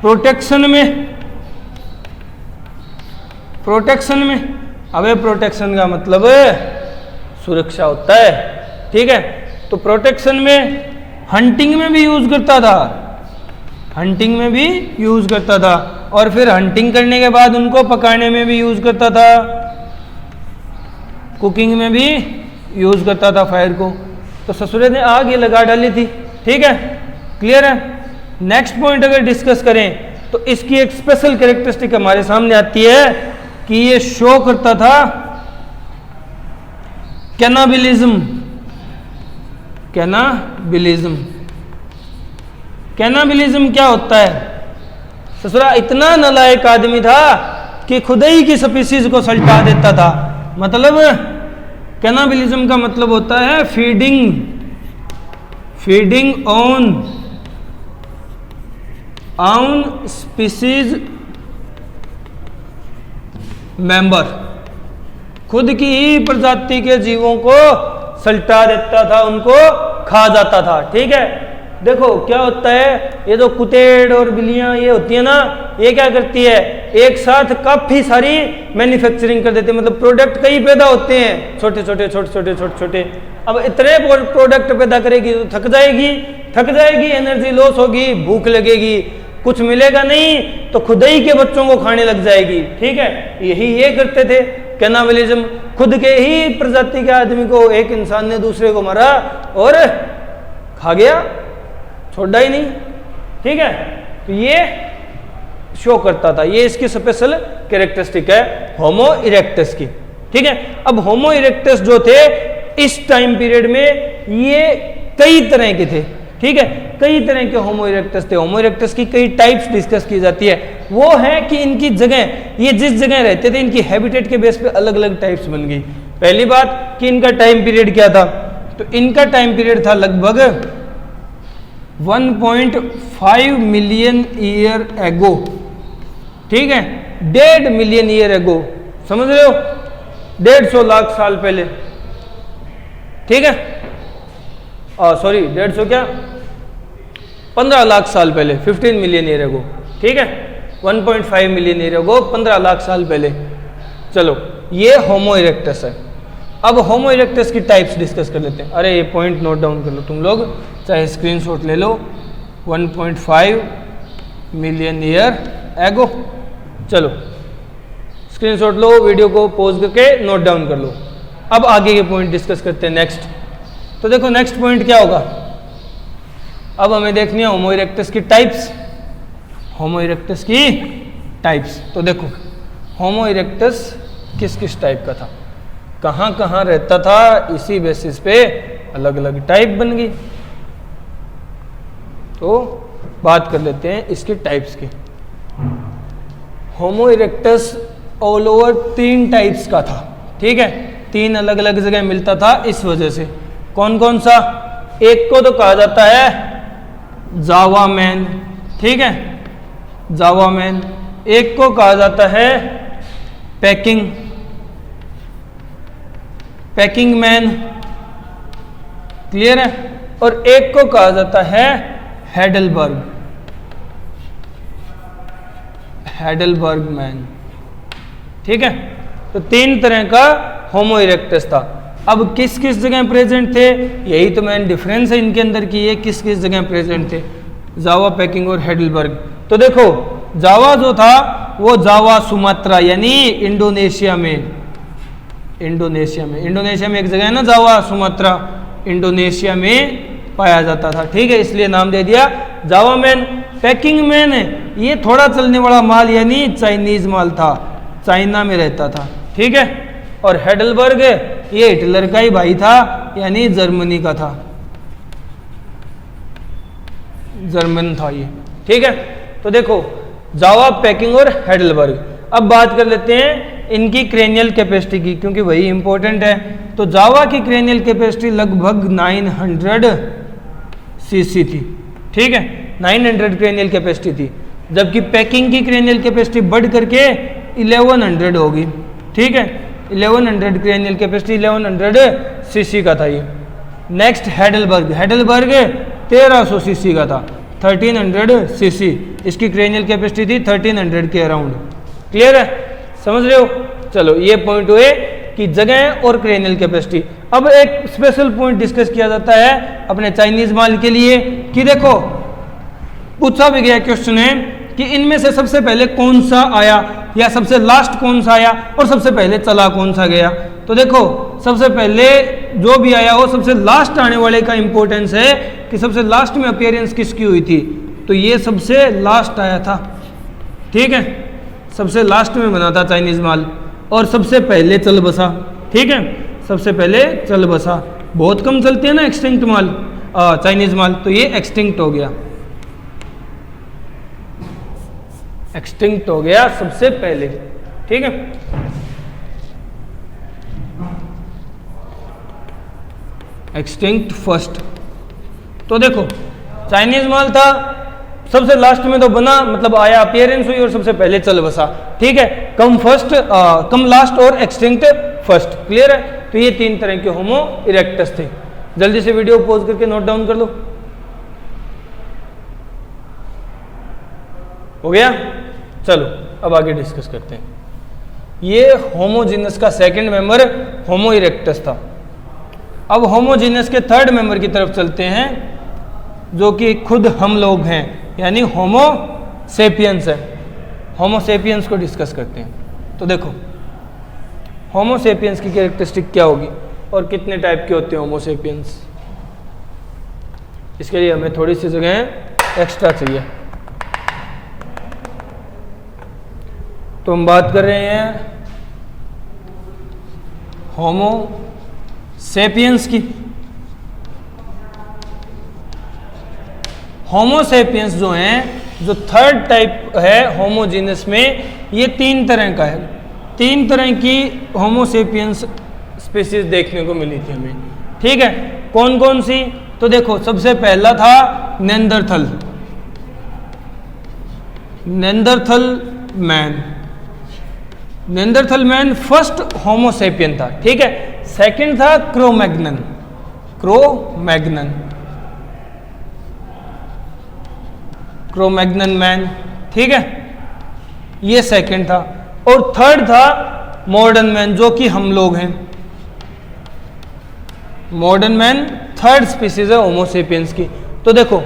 प्रोटेक्शन में, प्रोटेक्शन में। अबे प्रोटेक्शन का मतलब सुरक्षा होता है। ठीक है, तो प्रोटेक्शन में, हंटिंग में भी यूज करता था। हंटिंग में भी यूज करता था, और फिर हंटिंग करने के बाद उनको पकाने में भी यूज करता था, कुकिंग में भी यूज करता था फायर को। तो ससुरे ने आग ये लगा डाली थी। ठीक है, क्लियर है। नेक्स्ट पॉइंट अगर डिस्कस करें तो इसकी एक स्पेशल कैरेक्टरिस्टिक हमारे सामने आती है कि ये शो करता था कैनाबिलिज्म। कैनाबिलिज्म, कैनाबिलिज्म क्या होता है? ससुरा इतना नालायक आदमी था कि खुद ही की स्पीसीज को सल्टा देता था। मतलब कैनाबिलिज्म का मतलब होता है फीडिंग ऑन स्पीसीज मेंबर, खुद की ही प्रजाति के जीवों को सल्टा देता था, उनको खा जाता था। ठीक है, देखो क्या होता है, ये जो कुतेड़ और बिल्लियां ये होती है ना, ये क्या करती है, एक साथ काफी सारी मैन्युफैक्चरिंग कर देते हैं, मतलब प्रोडक्ट कई पैदा होते हैं, छोटे छोटे। अब इतने प्रोडक्ट पैदा करेगी तो थक जाएगी, एनर्जी लॉस होगी, भूख लगेगी, कुछ मिलेगा नहीं तो खुद ही के बच्चों को खाने लग जाएगी। ठीक है, यही ये करते थे कैनाबिलिज्म। खुद के ही प्रजाति के आदमी को एक इंसान ने दूसरे को मारा और खा गया, छोड़ा ही नहीं। ठीक है, तो ये शो करता था, ये इसकी स्पेशल कैरेक्टरिस्टिक है होमो इरेक्टस की। ठीक है, अब होमो इरेक्टस जो थे इस टाइम पीरियड में ये कई तरह के थे। ठीक है, कई तरह के होमो इरेक्टस थे। होमो इरेक्टस की कई टाइप्स डिस्कस की जाती है। वो है कि इनकी जगह, ये जिस जगह रहते थे इनकी हैबिटेट के बेस पे अलग अलग टाइप्स बन गई। पहली बात कि इनका टाइम पीरियड क्या था, तो इनका टाइम पीरियड था लगभग 1.5 मिलियन ईयर एगो। ठीक है, 1.5 मिलियन ईयर एगो, समझ रहे हो, 150 लाख साल पहले। ठीक है, सॉरी 150 क्या, 15 लाख साल पहले, 15 मिलियन ईयर एगो। ठीक है, 1.5 मिलियन ईयर एगो, 15 लाख साल पहले। चलो, ये होमो इरेक्टस है। अब होमो इरेक्टस की टाइप्स डिस्कस कर लेते हैं। अरे ये पॉइंट नोट डाउन कर लो तुम लोग, चाहे स्क्रीनशॉट ले लो। 1.5 मिलियन ईयर एगो, चलो स्क्रीनशॉट लो, वीडियो को पॉज करके नोट डाउन कर लो। अब आगे के पॉइंट डिस्कस करते हैं नेक्स्ट। तो देखो नेक्स्ट पॉइंट क्या होगा, अब हमें देखनी है होमो इरेक्टस की टाइप्स। होमो इरेक्टस की टाइप्स, तो देखो होमो इरेक्टस किस किस टाइप का था, कहाँ कहाँ रहता था, इसी बेसिस पे अलग अलग टाइप बन गई। तो बात कर लेते हैं इसके टाइप्स की। होमो इरेक्टस ऑल ओवर 3 टाइप्स का था। ठीक है, 3 अलग अलग जगह मिलता था। इस वजह से कौन कौन सा, एक को तो कहा जाता है जावा मैन। ठीक है, जावा मैन। एक को कहा जाता है पैकिंग मैन, क्लियर है, और एक को कहा जाता है हैडलबर्ग मैन। ठीक है, तो 3 तरह का होमो इरेक्टस था। अब किस किस जगह प्रेजेंट थे, यही तो मेन डिफरेंस है इनके अंदर की, ये किस किस जगह प्रेजेंट थे, जावा, पैकिंग और हैडलबर्ग। तो देखो जावा जो था वो जावा सुमात्रा यानी इंडोनेशिया में एक जगह है ना जावा सुमात्रा, इंडोनेशिया में पाया जाता था। ठीक है, इसलिए नाम दे दिया जावा मैन। पैकिंग मैन ये थोड़ा चलने वाला माल यानी चाइनीज माल था, चाइना में रहता था। ठीक है, और हैडलबर्ग ये हिटलर का ही भाई था यानी जर्मनी का था, जर्मन था ये। ठीक है, तो देखो जावा, पैकिंग और हैडलबर्ग। अब बात कर लेते हैं इनकी क्रेनियल कैपेसिटी की, क्योंकि वही इंपॉर्टेंट है। तो जावा की क्रेनियल कैपेसिटी लगभग 900 सीसी थी। ठीक है, 900 क्रेनियल कैपेसिटी थी, जबकि पैकिंग की क्रेनियल कैपेसिटी बढ़ करके 1100 होगी। ठीक है, 1100 क्रेनियल कैपेसिटी, 1100 सीसी का था ये। नेक्स्ट हैडलबर्ग 1300 सीसी का था, 1300 सीसी इसकी क्रेनियल कैपेसिटी थी, 1300 के अराउंड। क्लियर है, समझ रहे हो। चलो ये पॉइंट हुए कि जगह और क्रेनियल कैपेसिटी। अब एक स्पेशल पॉइंट डिस्कस किया जाता है अपने चाइनीज माल के लिए कि देखो पूछा भी गया क्वेश्चन है कि इनमें से सबसे पहले कौन सा आया या सबसे लास्ट कौन सा आया और सबसे पहले चला कौन सा गया। तो देखो सबसे पहले जो भी आया वो सबसे लास्ट आने वाले का इंपॉर्टेंस है कि सबसे लास्ट में अपीयरेंस किसकी हुई थी, तो ये सबसे लास्ट आया था, ठीक है, सबसे लास्ट में बना था चाइनीज माल और सबसे पहले चल बसा, ठीक है, सबसे पहले चल बसा। बहुत कम चलते हैं ना एक्सटिंक्ट माल, चाइनीज माल, तो ये एक्सटिंक्ट हो गया, एक्सटिंक्ट हो गया सबसे पहले, ठीक है। Extinct first. तो देखो चाइनीज माल था, सबसे लास्ट में तो बना, मतलब आया, अपीयरेंस हुई और सबसे पहले चल बसा, ठीक है। कम फर्स्ट, कम लास्ट और एक्सटिंक्ट फर्स्ट, क्लियर है। तो ये तीन तरह के होमो इरेक्टस थे। जल्दी से वीडियो पॉज करके नोट डाउन कर लो, हो गया। चलो अब आगे डिस्कस करते हैं। ये होमोजीनस का सेकंड मेंबर होमो इरेक्टस था। अब होमोजीनस के थर्ड मेंबर की तरफ चलते हैं जो कि खुद हम लोग हैं, यानी होमो सेपियंस है। होमो सेपियंस को डिस्कस करते हैं। तो देखो होमो सेपियंस की कैरेक्टरिस्टिक क्या होगी और कितने टाइप के होते हैं होमो सेपियंस, इसके लिए हमें थोड़ी सी जगह एक्स्ट्रा चाहिए। तो हम बात कर रहे हैं होमो सेपियंस की। होमो सेपियंस जो हैं, जो थर्ड टाइप है होमोजीनस में, ये तीन तरह का है। तीन तरह की होमो सेपियंस स्पीशीज देखने को मिली थी हमें, ठीक है। कौन कौन सी, तो देखो सबसे पहला था नेंडरथल, नेंडरथल मैन। नेंडरथल मैन फर्स्ट होमो सेपियन था, ठीक है। सेकंड था क्रोमैग्नन, क्रोमैग्नन, क्रोमैग्नन मैन, ठीक है, ये सेकंड था। और थर्ड था मॉडर्न मैन, जो कि हम लोग हैं। मॉडर्न मैन थर्ड स्पीसीज है होमो सेपियंस की। तो देखो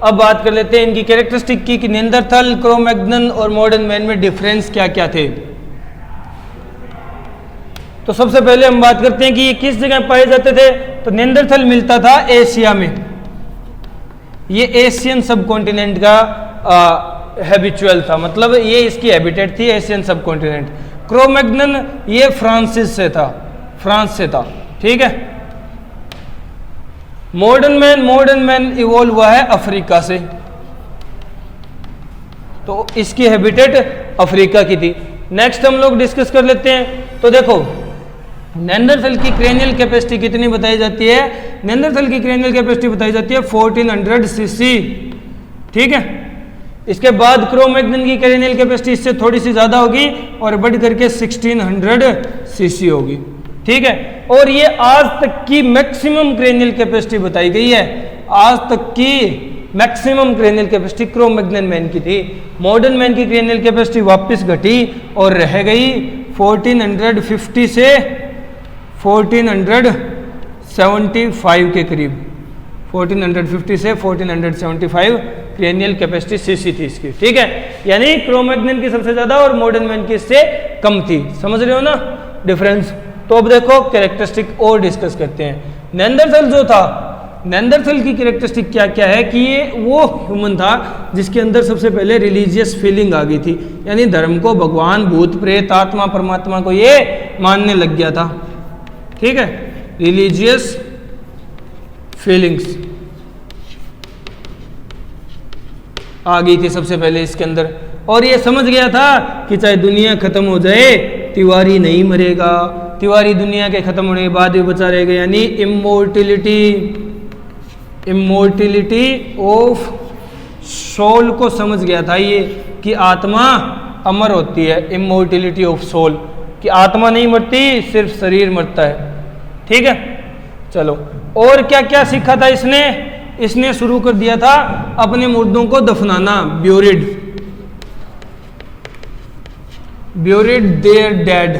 अब बात कर लेते हैं इनकी कैरेक्टरिस्टिक की कि नेंडरथल, क्रोमैग्नन और मॉडर्न मैन में डिफरेंस क्या क्या थे। तो सबसे पहले हम बात करते हैं कि ये किस जगह पाए जाते थे। तो नेंडरथल मिलता था एशिया में, ये एशियन सब कॉन्टिनेंट का हैबिचुअल था, मतलब ये इसकी हैबिटेट थी एशियन सब कॉन्टिनेंट। क्रोमैग्नन ये फ्रांस से था, ठीक है। मॉडर्न मैन इवॉल्व हुआ है अफ्रीका से, तो इसकी हैबिटेट अफ्रीका की थी। नेक्स्ट हम लोग डिस्कस कर लेते हैं। तो देखो नेंडरथल की क्रेनियल कैपेसिटी कितनी बताई जाती है, नेंडरथल की क्रेनियल कैपेसिटी बताई जाती है 1400 सीसी, ठीक है। इसके बाद क्रोमैग्नन की क्रेनियल कैपेसिटी इससे थोड़ी सी ज़्यादा होगी और बढ़ करके 1600 सीसी होगी, ठीक है। और ये आज तक की मैक्सिमम क्रेनियल कैपेसिटी बताई गई है, आज तक की maximum cranial capacity Cro-Magnon man की थी। मॉडर्न मैन की क्रेनियल कैपेसिटी वापस घटी और रह गई 1450 से 1475 के करीब, 1450 से 1475 क्रेनियल कैपेसिटी सीसी थी इसकी, ठीक है। यानी क्रोमैग्नन की सबसे ज़्यादा और मॉडर्न मैन की इससे कम थी। समझ रहे हो ना डिफरेंस। तो अब देखो कैरेक्टरिस्टिक और डिस्कस करते हैं। नेंडरथल जो था, नेंडरथल की कैरेक्टरिस्टिक क्या क्या है कि ये वो ह्यूमन था जिसके अंदर सबसे पहले रिलीजियस फीलिंग आ गई थी, यानी धर्म को, भगवान, भूत प्रेत, आत्मा परमात्मा को ये मानने लग गया था, ठीक है। रिलीजियस फीलिंग्स आ गई थी सबसे पहले इसके अंदर, और ये समझ गया था कि चाहे दुनिया खत्म हो जाए तिवारी नहीं मरेगा, तिवारी दुनिया के खत्म होने के बाद भी बचा रहेगा, यानी इमोर्टिलिटी ऑफ सोल को समझ गया था ये कि आत्मा अमर होती है, इमोर्टिलिटी ऑफ सोल, कि आत्मा नहीं मरती, सिर्फ शरीर मरता है, ठीक है। चलो और क्या क्या सीखा था इसने शुरू कर दिया था अपने मुर्दों को दफनाना, ब्यूरिड देयर डेड,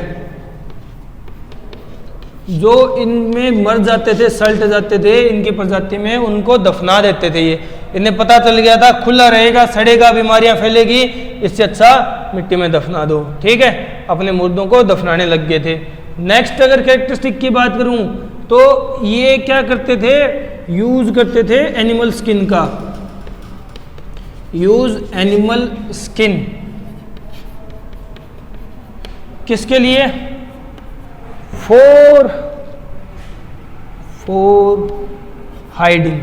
जो इनमें मर जाते थे, सल्ट जाते थे इनकी प्रजाति में, उनको दफना देते थे ये, इन्हें पता चल गया था खुला रहेगा, सड़ेगा, बीमारियां फैलेगी, इससे अच्छा मिट्टी में दफना दो। ठीक है, अपने मुर्दों को दफनाने लग गए थे। नेक्स्ट अगर कैरेक्टरिस्टिक की बात करूं तो ये क्या करते थे, यूज करते थे एनिमल स्किन का, यूज एनिमल स्किन किसके लिए, फॉर हाइडिंग,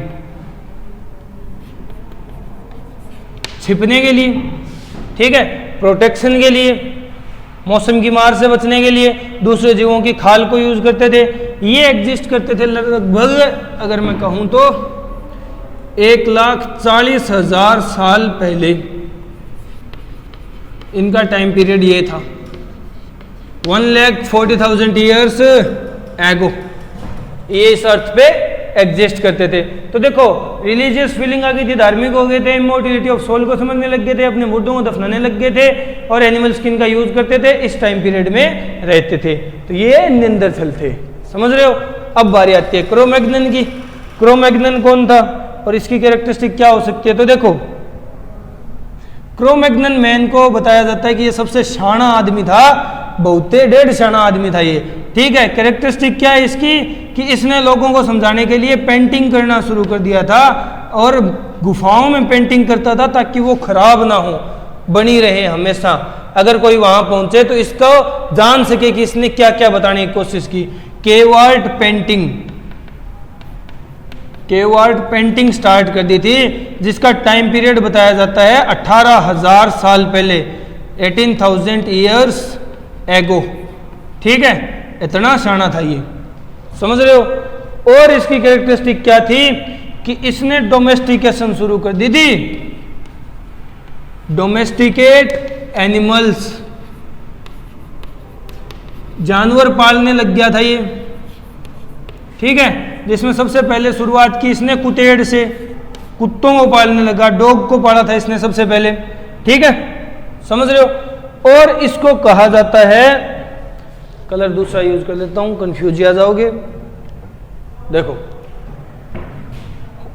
छिपने के लिए। ठीक है, प्रोटेक्शन के लिए, मौसम की मार से बचने के लिए दूसरे जीवों की खाल को यूज करते थे। ये एग्जिस्ट करते थे लगभग अगर मैं कहूं तो 1,40,000 साल पहले, इनका टाइम पीरियड ये था, 1,40,000 ईयर्स एगो ये इस अर्थ पे एग्जिस्ट करते थे। तो देखो रिलीजियस फीलिंग आ गई थी, धार्मिक हो गए थे, इमोर्टिलिटी ऑफ सोल को समझने लग गए थे, अपने मुर्दों को दफनाने लग गए थे और एनिमल स्किन का यूज करते थे, इस टाइम पीरियड में रहते थे। तो ये निएंडरथल थे, समझ रहे हो। अब बारी आती है क्रो-मैग्नन की। क्रो-मैग्नन कौन था और इसकी कैरेक्टरिस्टिक क्या हो सकती है, तो देखो क्रो-मैग्नन मैन को बताया जाता है कि ये सबसे शाना आदमी था, बहुत डेढ़ शाना आदमी था ये। ठीक है, कैरेक्टरिस्टिक क्या है इसकी कि इसने लोगों को समझाने के लिए पेंटिंग करना शुरू कर दिया था और गुफाओं में पेंटिंग करता था ताकि वो खराब ना हो, बनी रहे हमेशा। अगर कोई वहां पहुंचे तो इसको जान सके कि इसने क्या क्या बताने की कोशिश की। Cave art painting, cave art painting start कर दी थी, जिसका टाइम पीरियड बताया जाता है 18,000 साल पहले, 18,000 ईयर्स एगो। ठीक है, इतना शाना था ये, समझ रहे हो। और इसकी कैरेक्टरिस्टिक क्या थी कि इसने डोमेस्टिकेशन शुरू कर दी थी, डोमेस्टिकेट एनिमल्स, जानवर पालने लग गया था ये। ठीक है, जिसमें सबसे पहले शुरुआत की इसने कुतेड़ से, कुत्तों को पालने लगा, डॉग को पाला था इसने सबसे पहले। ठीक है, समझ रहे हो। और इसको कहा जाता है, कलर दूसरा यूज कर लेता हूं, कंफ्यूज आ जाओगे। देखो,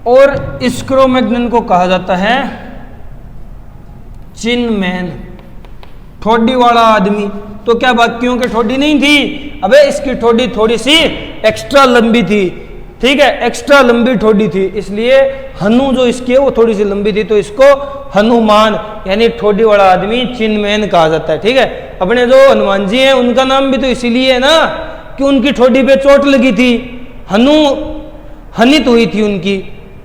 और इस क्रो-मैग्नन को कहा जाता है चिन मैन, ठोडी वाला आदमी। तो क्या बात, क्योंकि ठोडी नहीं थी, अबे इसकी ठोडी थोड़ी सी एक्स्ट्रा लंबी थी। ठीक है, एक्स्ट्रा लंबी ठोडी थी, इसलिए हनु जो इसकी है वो थोड़ी सी लंबी थी, तो इसको हनुमान यानी ठोडी वाला आदमी चिनमैन कहा जाता है। ठीक है, अपने जो हनुमान जी हैं उनका नाम भी तो इसीलिए है ना कि उनकी ठोडी पे चोट लगी थी, हनित हुई थी उनकी।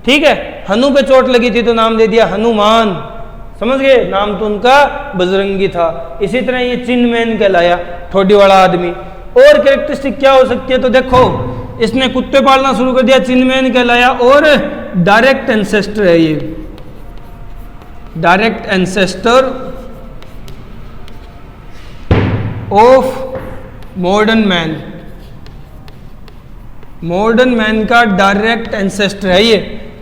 ठीक है, हनु पे चोट लगी थी तो नाम दे दिया हनुमान, समझ गए। नाम तो उनका बजरंगी था। इसी तरह ये चिनमैन कहलाया, ठोडी वाला आदमी। और कैरेक्टरिस्टिक क्या हो सकती है, तो देखो इसने कुत्ते पालना शुरू कर दिया, चिनमैन कहलाया। और डायरेक्ट एंसेस्टर है ये, direct ancestor of modern man, modern man का डायरेक्ट एंसेस्टर है ये।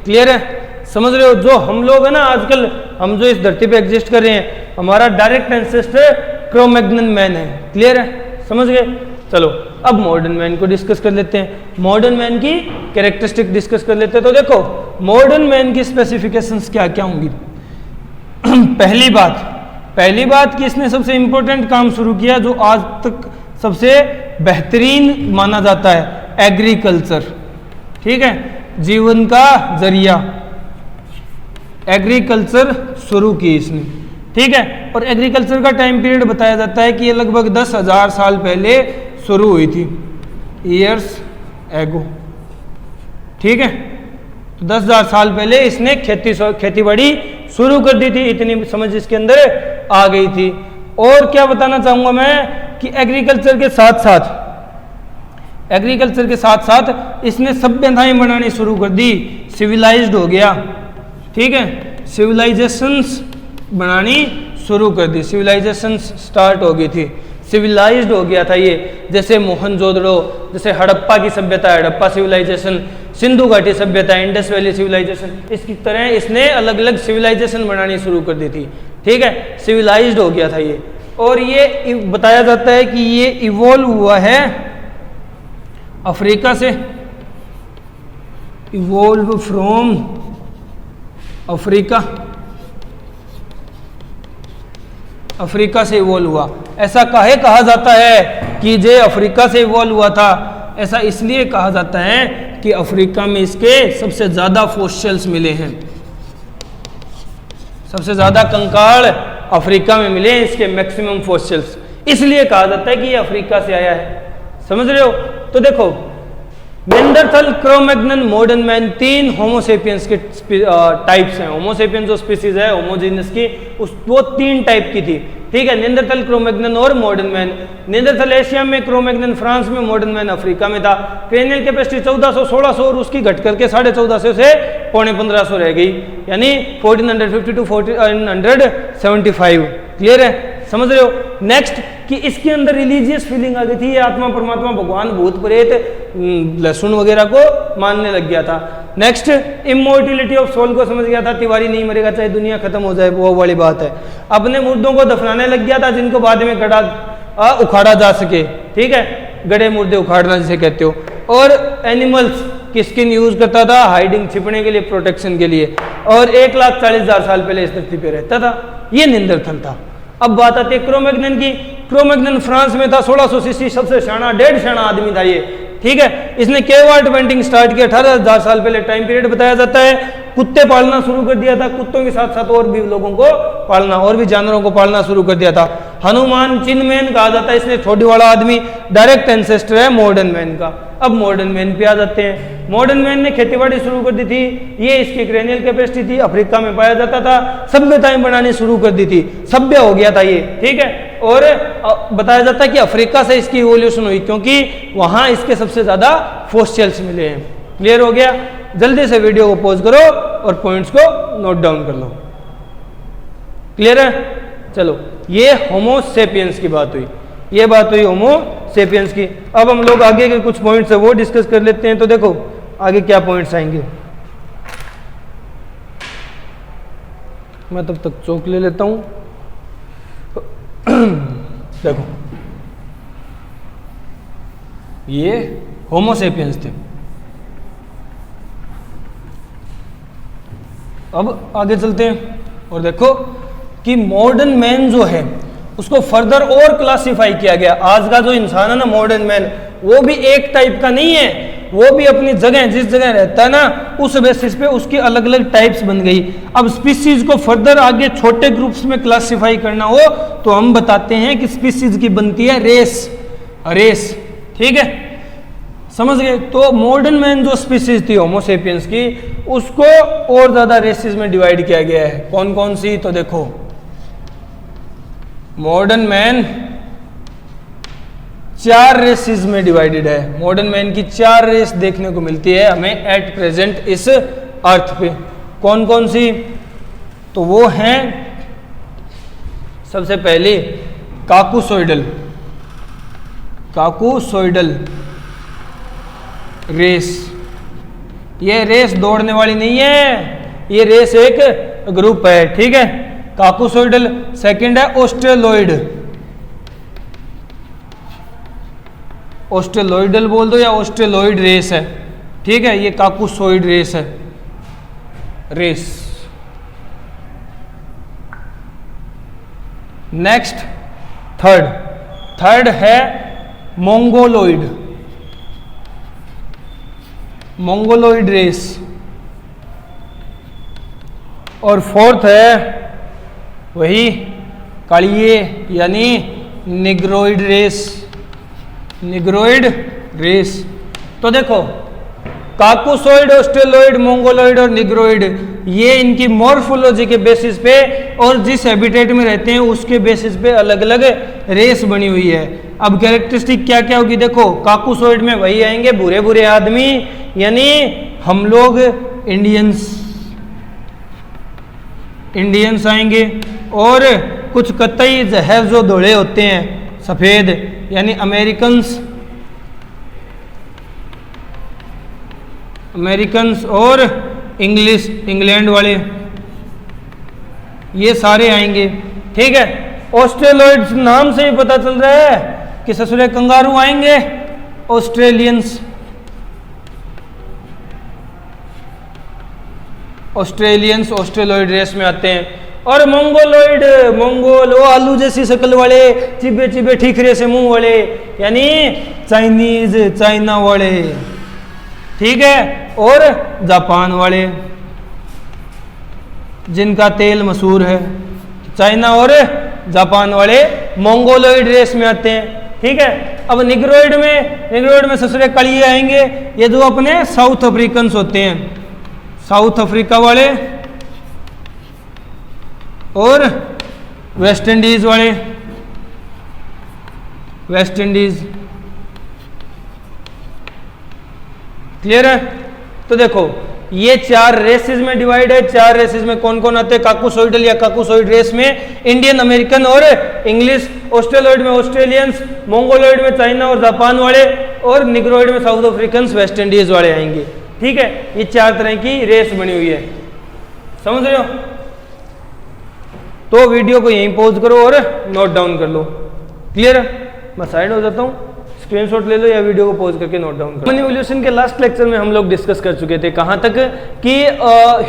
क्लियर है, समझ रहे हो। जो हम लोग है ना आजकल, हम जो इस धरती पे एग्जिस्ट कर रहे हैं, हमारा डायरेक्ट एंसेस्टर क्रो-मैग्नन मैन है। क्लियर है, समझ गए। चलो अब मॉडर्न मैन को डिस्कस कर लेते हैं, मॉडर्न मैन की कैरेक्टरिस्टिक डिस्कस कर लेते हैं। तो देखो मॉडर्न मैन की स्पेसिफिकेशंस क्या क्या होंगी। पहली बात कि इसने सबसे इंपॉर्टेंट काम शुरू किया जो आज तक सबसे बेहतरीन माना जाता है, एग्रीकल्चर। ठीक है, जीवन का जरिया, एग्रीकल्चर शुरू की इसने। ठीक है, और एग्रीकल्चर का टाइम पीरियड बताया जाता है कि ये लगभग 10,000 साल पहले शुरू हुई थी, ईयर्स एगो। ठीक है, तो 10,000 साल पहले इसने खेती बाड़ी शुरू कर दी थी, इतनी समझ इसके अंदर आ गई थी। और क्या बताना चाहूंगा मैं कि एग्रीकल्चर के साथ साथ इसने सभ्यताएं बनानी शुरू कर दी, सिविलाइज्ड हो गया। ठीक है, सिविलाइजेशंस बनानी शुरू कर दी, सिविलाइजेशंस स्टार्ट हो गई थी, सिविलाइज्ड हो गया था ये। जैसे मोहनजोदड़ो, जैसे हड़प्पा की सभ्यता, हड़प्पा सिविलाइजेशन, सिंधु घाटी सभ्यता, इंडस वैली सिविलाइजेशन, इसकी तरह इसने अलग अलग सिविलाइजेशन बनानी शुरू कर दी थी। ठीक है, सिविलाइज्ड हो गया था ये। और ये बताया जाता है कि ये इवॉल्व हुआ है अफ्रीका से, इवॉल्व फ्रॉम अफ्रीका से इवॉल्व हुआ। ऐसा काहे कहा जाता है कि ये अफ्रीका से इवॉल्व हुआ था? ऐसा इसलिए कहा जाता है कि अफ्रीका में इसके सबसे ज़्यादा फॉसिल्स मिले हैं, सबसे ज़्यादा कंकाल अफ्रीका में मिले हैं, इसके मैक्सिमम फॉसिल्स, इसलिए कहा जाता है कि ये अफ्रीका से आया है। समझ रहे हो? तो देखो, नेंडरथल, क्रो-मैग्नन, मॉडर्न मैन, 3 होमोसेपियंस के टाइप्स हैं। होमोसेपियंस जो स्पीसीज है होमोजीनस की, वो 3 टाइप की थी। ठीक है, नेंडरथल, क्रो-मैग्नन और मॉडर्न मैन। नेंडरथल एशिया में, क्रो-मैग्नन फ्रांस में, मॉडर्न मैन अफ्रीका में था। क्रेनियल कैपेसिटी 1400-1600 और उसकी घट करके 1450 से 1500 रह गई, यानी 1450 टू 1475। क्लियर है? समझ रहे हो? नेक्स्ट कि इसके अंदर रिलीजियस फीलिंग आ गई थी, ये आत्मा परमात्मा भगवान भूत प्रेत लहसुन वगैरह को मानने लग गया था। नेक्स्ट, इमोर्टिलिटी ऑफ सोल को समझ गया था, तिवारी नहीं मरेगा चाहे दुनिया खत्म हो जाए, वो वाली बात है। अपने मुर्दों को दफनाने लग गया था जिनको बाद में उखाड़ा जा सके। ठीक है, गड़े मुर्दे उखाड़ना जिसे कहते हो। और एनिमल्स की स्किन यूज करता था हाइडिंग, छिपने के लिए, प्रोटेक्शन के लिए, और 1,40,000 साल पहले इस धरती पे रहता था। ये नेंडरथल था। अब बात आती है क्रो-मैग्नन की। क्रो-मैग्नन फ्रांस में था, 1600 सीसी, सबसे शाना, डेढ़ शाना आदमी था ये। ठीक है, इसने केव आर्ट पेंटिंग स्टार्ट किया 18,000 साल पहले, टाइम पीरियड बताया जाता है। कुत्ते पालना शुरू कर दिया था, कुत्तों के साथ साथ और भी लोगों को पालना, और भी जानवरों को पालना शुरू कर दिया था। हनुमान, चिनमैन कहा जाता है, इसने छोटी वाला आदमी डायरेक्ट एंसेस्टर है मॉडर्न मैन का। अब मॉडर्न मैन पे आ जाते हैं। मॉडर्न मैन ने खेतीबाड़ी शुरू कर दी थी, ये इसकी क्रेनियल कैपेसिटी थी, अफ्रीका में पाया जाता था, सभ्यताएं बनानी शुरू कर दी थी, सभ्य हो गया था ये। ठीक है, और बताया जाता है कि अफ्रीका से इसकी इवोल्यूशन हुई, क्योंकि वहां इसके सबसे ज्यादा फॉसिल्स मिले हैं। क्लियर हो गया? जल्दी से वीडियो को पॉज करो और पॉइंट्स को नोट डाउन कर लो। क्लियर है? चलो, ये होमोसेपियंस की बात हुई, ये बात हुई होमोसेपियंस की। अब हम लोग आगे के कुछ पॉइंट्स है वो डिस्कस कर लेते हैं। तो देखो आगे क्या पॉइंट्स आएंगे, मैं तब तक चौक ले लेता हूं। देखो, ये होमोसेपियंस थे। अब आगे चलते हैं और देखो कि मॉडर्न मैन जो है उसको फर्दर और क्लासिफाई किया गया। आज का जो इंसान है ना मॉडर्न मैन, वो भी एक टाइप का नहीं है, वो भी अपनी जगह, जिस जगह रहता है ना, उस बेसिस पे उसकी अलग अलग टाइप्स बन गई। अब स्पीसीज को फर्दर आगे छोटे ग्रुप्स में क्लासिफाई करना हो तो हम बताते हैं कि स्पीसीज की बनती है रेस। ठीक है, समझ गए? तो मॉडर्न मैन जो स्पीसीज थी होमोसेपियंस की, उसको और ज्यादा रेसेस में डिवाइड किया गया है। कौन कौन सी? तो देखो, मॉडर्न मैन 4 रेसेस में डिवाइडेड है। मॉडर्न मैन की 4 रेस देखने को मिलती है हमें एट प्रेजेंट इस अर्थ पे। कौन कौन सी? तो वो हैं, सबसे पहले काकुसोइडल रेस। ये रेस दौड़ने वाली नहीं है, ये रेस एक ग्रुप है। ठीक है, काकुसोइडल। सेकंड है ऑस्ट्रेलोइडल बोल दो या ऑस्ट्रेलोइड रेस है। ठीक है, ये काकुसोइड रेस है। नेक्स्ट थर्ड है मोंगोलोइड रेस। और फोर्थ है वही कालिए यानी निग्रोइड रेस। तो देखो, काकुसोइड, ऑस्ट्रेलोइड, मोंगोलोइड और निग्रोइड, ये इनकी मॉर्फोलॉजी के बेसिस पे और जिस हैबिटेट में रहते हैं उसके बेसिस पे अलग अलग रेस बनी हुई है। अब कैरेक्टरिस्टिक क्या क्या होगी? देखो, काकुसोइड में वही आएंगे भूरे भूरे आदमी, यानी हम लोग इंडियंस आएंगे, और कुछ कतई जहर जो धोले होते हैं सफेद, यानी अमेरिकन्स और इंग्लैंड वाले, ये सारे आएंगे। ठीक है, ऑस्ट्रेलोइड्स नाम से ही पता चल रहा है कि ससुरे कंगारू आएंगे, ऑस्ट्रेलियंस। ऑस्ट्रेलियंस ऑस्ट्रेलॉइड रेस में आते हैं। और मंगोलॉइड, मंगोल, वो आलू जैसी शक्ल वाले, चिबे चिबे ठीकरे से मुंह वाले, यानी चाइनीज, चाइना वाले, ठीक है। और जापान वाले जिनका तेल मशहूर है, चाइना और जापान वाले मंगोलॉइड रेस में आते हैं, ठीक है। अब निग्रोइड में ससुरे कलिए आएंगे, ये जो अपने साउथ अफ्रीकन्स होते हैं, साउथ अफ्रीका वाले और वेस्ट इंडीज वाले, वेस्ट इंडीज, क्लियर है। तो देखो ये 4 रेसेस में डिवाइड है। 4 रेसेस में कौन कौन आते हैं? काकुसोइडल या काकुसोइड रेस में इंडियन, अमेरिकन और इंग्लिश, ऑस्ट्रेलॉइड में ऑस्ट्रेलियंस, मंगोलॉइड में चाइना और जापान वाले, और निग्रोइड में साउथ अफ्रीकन्स, वेस्ट इंडीज वाले आएंगे, ठीक है। ये 4 तरह की रेस बनी हुई है, समझ रहे हो। तो वीडियो को यहीं पॉज करो और नोट डाउन कर लो, क्लियर है। मैं साइड हो जाता हूँ, स्क्रीनशॉट ले लो या वीडियो को पॉज करके नोट डाउन करो। ह्यूमन इवोल्यूशन के लास्ट लेक्चर में हम लोग डिस्कस कर चुके थे, कहाँ तक कि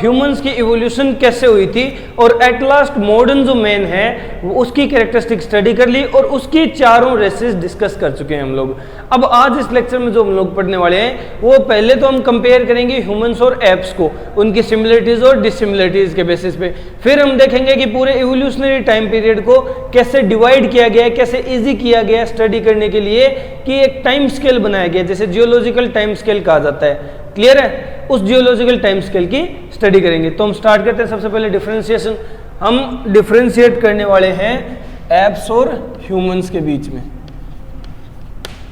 ह्यूमंस की इवोल्यूशन कैसे हुई थी, और एट लास्ट मॉडर्न जो मैन है वो उसकी कैरेक्टरिस्टिक स्टडी कर ली और उसकी 4 रेसेस डिस्कस कर चुके हैं हम लोग। अब आज इस लेक्चर में जो हम लोग पढ़ने वाले हैं वो पहले तो हम कंपेयर करेंगे ह्यूमंस और एप्स को, उनकी सिमिलरिटीज और डिसिमिलरिटीज के बेसिस पे। फिर हम देखेंगे कि पूरे इवोल्यूशनरी टाइम पीरियड को कैसे डिवाइड किया गया है, कैसे इजी किया गया है स्टडी करने के लिए, कि एक टाइम स्केल बनाया गया जैसे जियोलॉजिकल टाइम स्केल कहा जाता है, क्लियर है। उस जियोलॉजिकल टाइम स्केल की स्टडी करेंगे। तो हम स्टार्ट करते हैं सबसे पहले डिफरेंशिएशन। हम डिफरेंशिएट करने वाले हैं एप्स और ह्यूमंस के बीच में,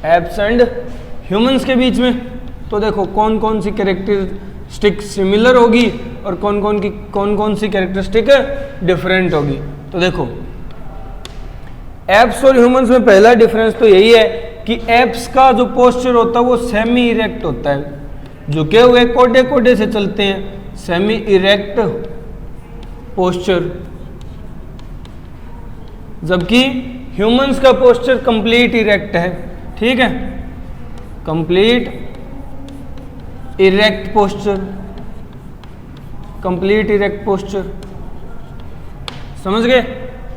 एप्स एंड ह्यूमंस के बीच में। तो देखो कौन कौन सी कैरेक्टरिस्टिक सिमिलर होगी और कौन कौन सी कैरेक्टरिस्टिक डिफरेंट होगी। तो देखो एप्स और ह्यूमंस में पहला डिफरेंस तो यही है कि एप्स का जो पोस्चर होता है वो सेमी इरेक्ट होता है, झुके हुए कोडे कोडे से चलते हैं, सेमी इरेक्ट पोस्चर, जबकि ह्यूमंस का पोस्चर कंप्लीट इरेक्ट है, ठीक है, complete erect posture, complete erect posture, समझ गए।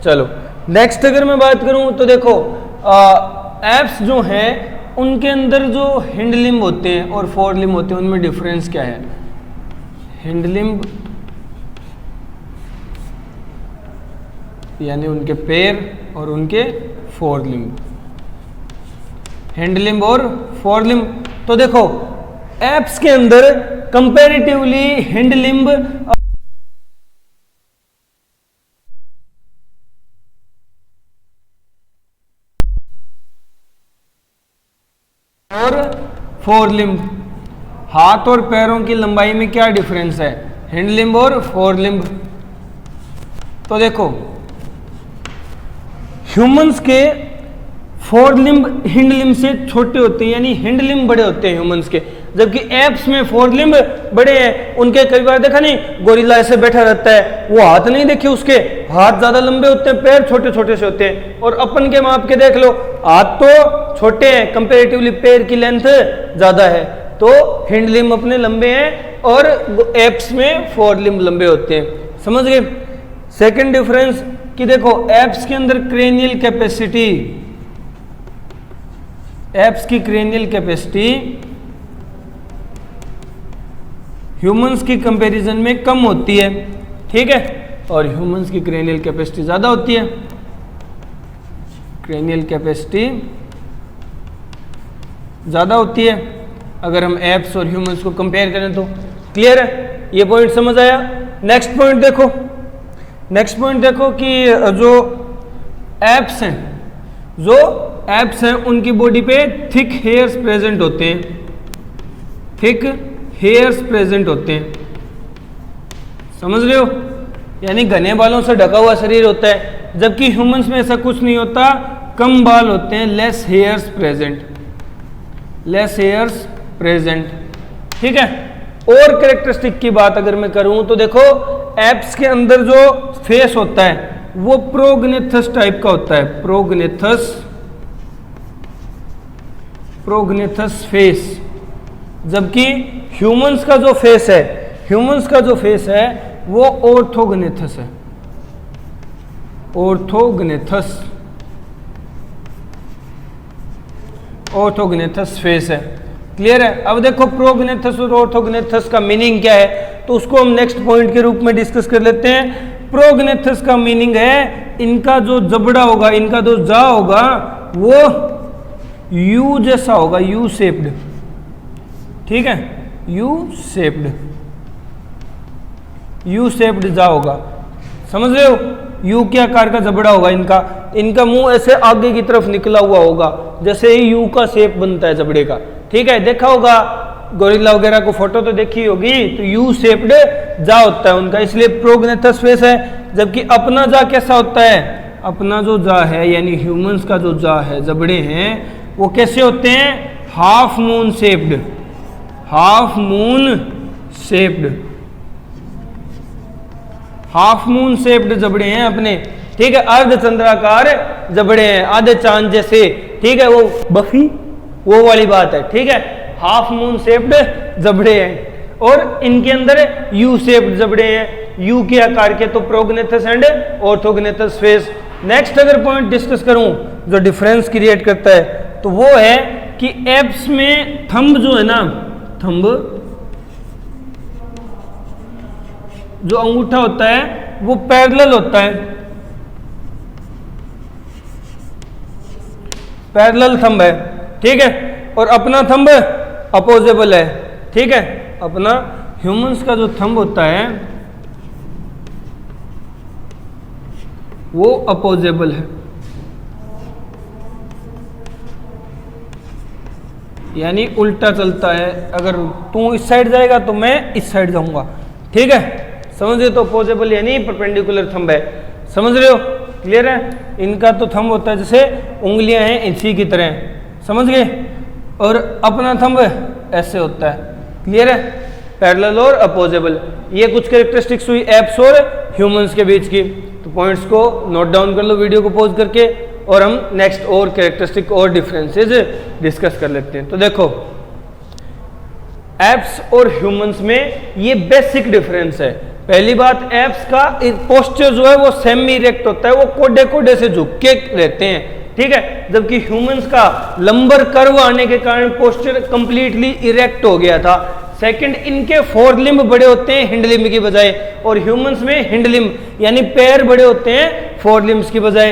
चलो नेक्स्ट अगर मैं बात करूं तो देखो एप्स जो हैं उनके अंदर जो हिंड लिम्ब होते हैं और फोर लिम्ब होते हैं उनमें डिफरेंस क्या है। हिंड लिम्ब यानी उनके पैर और उनके फोर लिम्ब, हिंड लिम्ब और फोर लिम्ब। तो देखो एप्स के अंदर कंपैरेटिवली हिंड लिम्ब और फोर लिम्ब, हाथ और पैरों की लंबाई में क्या डिफरेंस है, हिंड लिम्ब और फोर लिम्ब। तो देखो ह्यूमंस के फोर लिम्ब हिंड लिम्ब से छोटे होते हैं, यानी हिंड लिम्ब बड़े होते हैं ह्यूमंस के, जबकि एप्स में फोर लिम्ब बड़े हैं। उनके कई बार देखा नहीं, गोरिल्ला ऐसे बैठा रहता है, वो हाथ नहीं देखे उसके, हाथ ज्यादा लंबे होते हैं, पैर छोटे छोटे से होते हैं। और अपन के माप के देख लो, हाथ तो छोटे हैं, कंपेरेटिवली पैर की लेंथ ज्यादा है, तो हिंड लिम्ब अपने लंबे हैं और एप्स में फोर लिम्ब लंबे होते हैं, समझ गए। सेकेंड डिफरेंस कि देखो एप्स के अंदर क्रेनियल कैपेसिटी, एप्स की क्रेनियल कैपेसिटी ह्यूमंस की कंपैरिजन में कम होती है, ठीक है, और ह्यूमंस की क्रेनियल कैपेसिटी ज्यादा होती है। क्रेनियल कैपेसिटी ज्यादा होती है अगर हम एप्स और ह्यूमंस को कंपेयर करें तो, क्लियर है, ये पॉइंट समझ आया। नेक्स्ट पॉइंट देखो, नेक्स्ट पॉइंट देखो कि जो एप्स हैं, जो एप्स हैं उनकी बॉडी पे थिक हेयर्स प्रेजेंट होते हैं, थिक हेयर्स प्रेजेंट होते हैं, समझ रहे हो, यानी घने बालों से ढका हुआ शरीर होता है, जबकि ह्यूमंस में ऐसा कुछ नहीं होता, कम बाल होते हैं, less hairs present, less hairs present, ठीक है। और कैरेक्टरिस्टिक की बात अगर मैं करूं तो देखो एप्स के अंदर जो फेस होता है वो प्रोग्नेथस टाइप का होता है, प्रोग्नेथस, प्रोग्नेथस फेस, जबकि ह्यूमंस का जो फेस है ह्यूमंस का जो फेस है वो ऑर्थोगनेथस है, ऑर्थोगनेथस, ऑर्थोगनेथस फेस है। क्लियर है? अब देखो प्रोगनेथस और ऑर्थोगनेथस का मीनिंग क्या है, तो उसको हम नेक्स्ट पॉइंट के रूप में डिस्कस कर लेते हैं। प्रोगनेथस का मीनिंग है इनका जो जबड़ा होगा, इनका जो जा होगा वो यू जैसा होगा, यू शेप्ड। ठीक है, यू शेप्ड, यू शेप्ड जा होगा, समझ रहे हो? यू के आकार का जबड़ा होगा इनका, इनका मुंह ऐसे आगे की तरफ निकला हुआ होगा, जैसे ही यू का शेप बनता है जबड़े का। ठीक है, देखा होगा गोरिल्ला वगैरह को, फोटो तो देखी होगी, तो यू शेप्ड जा होता है उनका, इसलिए प्रोगनेथस फेस है। जबकि अपना जा कैसा होता है, अपना जो जा है यानी ह्यूमंस का जो जा है, जबड़े हैं, वो कैसे होते हैं? Half moon shaped, half moon shaped, half moon shaped जबड़े हैं अपने। ठीक है, अर्धचंद्राकार जबड़े हैं, आधे चांद जैसे। ठीक है, वो बफी वो वाली बात है। ठीक है, हाफ मून शेप्ड जबड़े हैं और इनके अंदर यू शेप्ड जबड़े हैं, यू के आकार के। तो प्रोगनेथस एंड ऑर्थोगनेथस फेस। नेक्स्ट अगर पॉइंट डिस्कस करूं जो डिफरेंस क्रिएट करता है, तो वो है कि एप्स में थंब जो है ना, थंब जो अंगूठा होता है वो पैरेलल होता है, पैरेलल थंब है। ठीक है, और अपना थंब अपोजेबल है। ठीक है, अपना ह्यूमंस का जो थंब होता है वो अपोजेबल है, यानी उल्टा चलता है। अगर तू इस साइड जाएगा तो मैं इस साइड जाऊंगा। ठीक है, समझ रहे? तो अपोजेबल यानी परपेंडिकुलर थंब है, समझ रहे हो? क्लियर है? इनका तो थंब होता है जैसे उंगलियां हैं इसी की तरह, समझ गए? और अपना थंब ऐसे होता है। क्लियर है? पैरेलल और अपोजेबल, ये कुछ कैरेक्टरिस्टिक्स हुई एप्स और ह्यूमंस के बीच की। तो पॉइंट्स को नोट डाउन कर लो वीडियो को पॉज करके, और हम नेक्स्ट और कैरेक्टरिस्टिक और डिफरेंसेस डिस्कस कर लेते हैं। तो देखो एप्स और ह्यूमंस में ये बेसिक डिफरेंस है। पहली बात, एप्स का पोस्चर जो है वो सेमी इरेक्ट होता है, वो कोडे कोडे से झुक के रहते हैं। ठीक है, जबकि ह्यूमंस का लंबर कर्व आने के कारण पोस्चर कंप्लीटली इरेक्ट हो गया था। सेकंड, इनके फोर लिम्ब बड़े होते हैं हिंड लिम्ब की बजाय, और ह्यूमंस में हिंड लिम्ब यानी पैर बड़े होते हैं फोर लिम्ब्स की बजाय।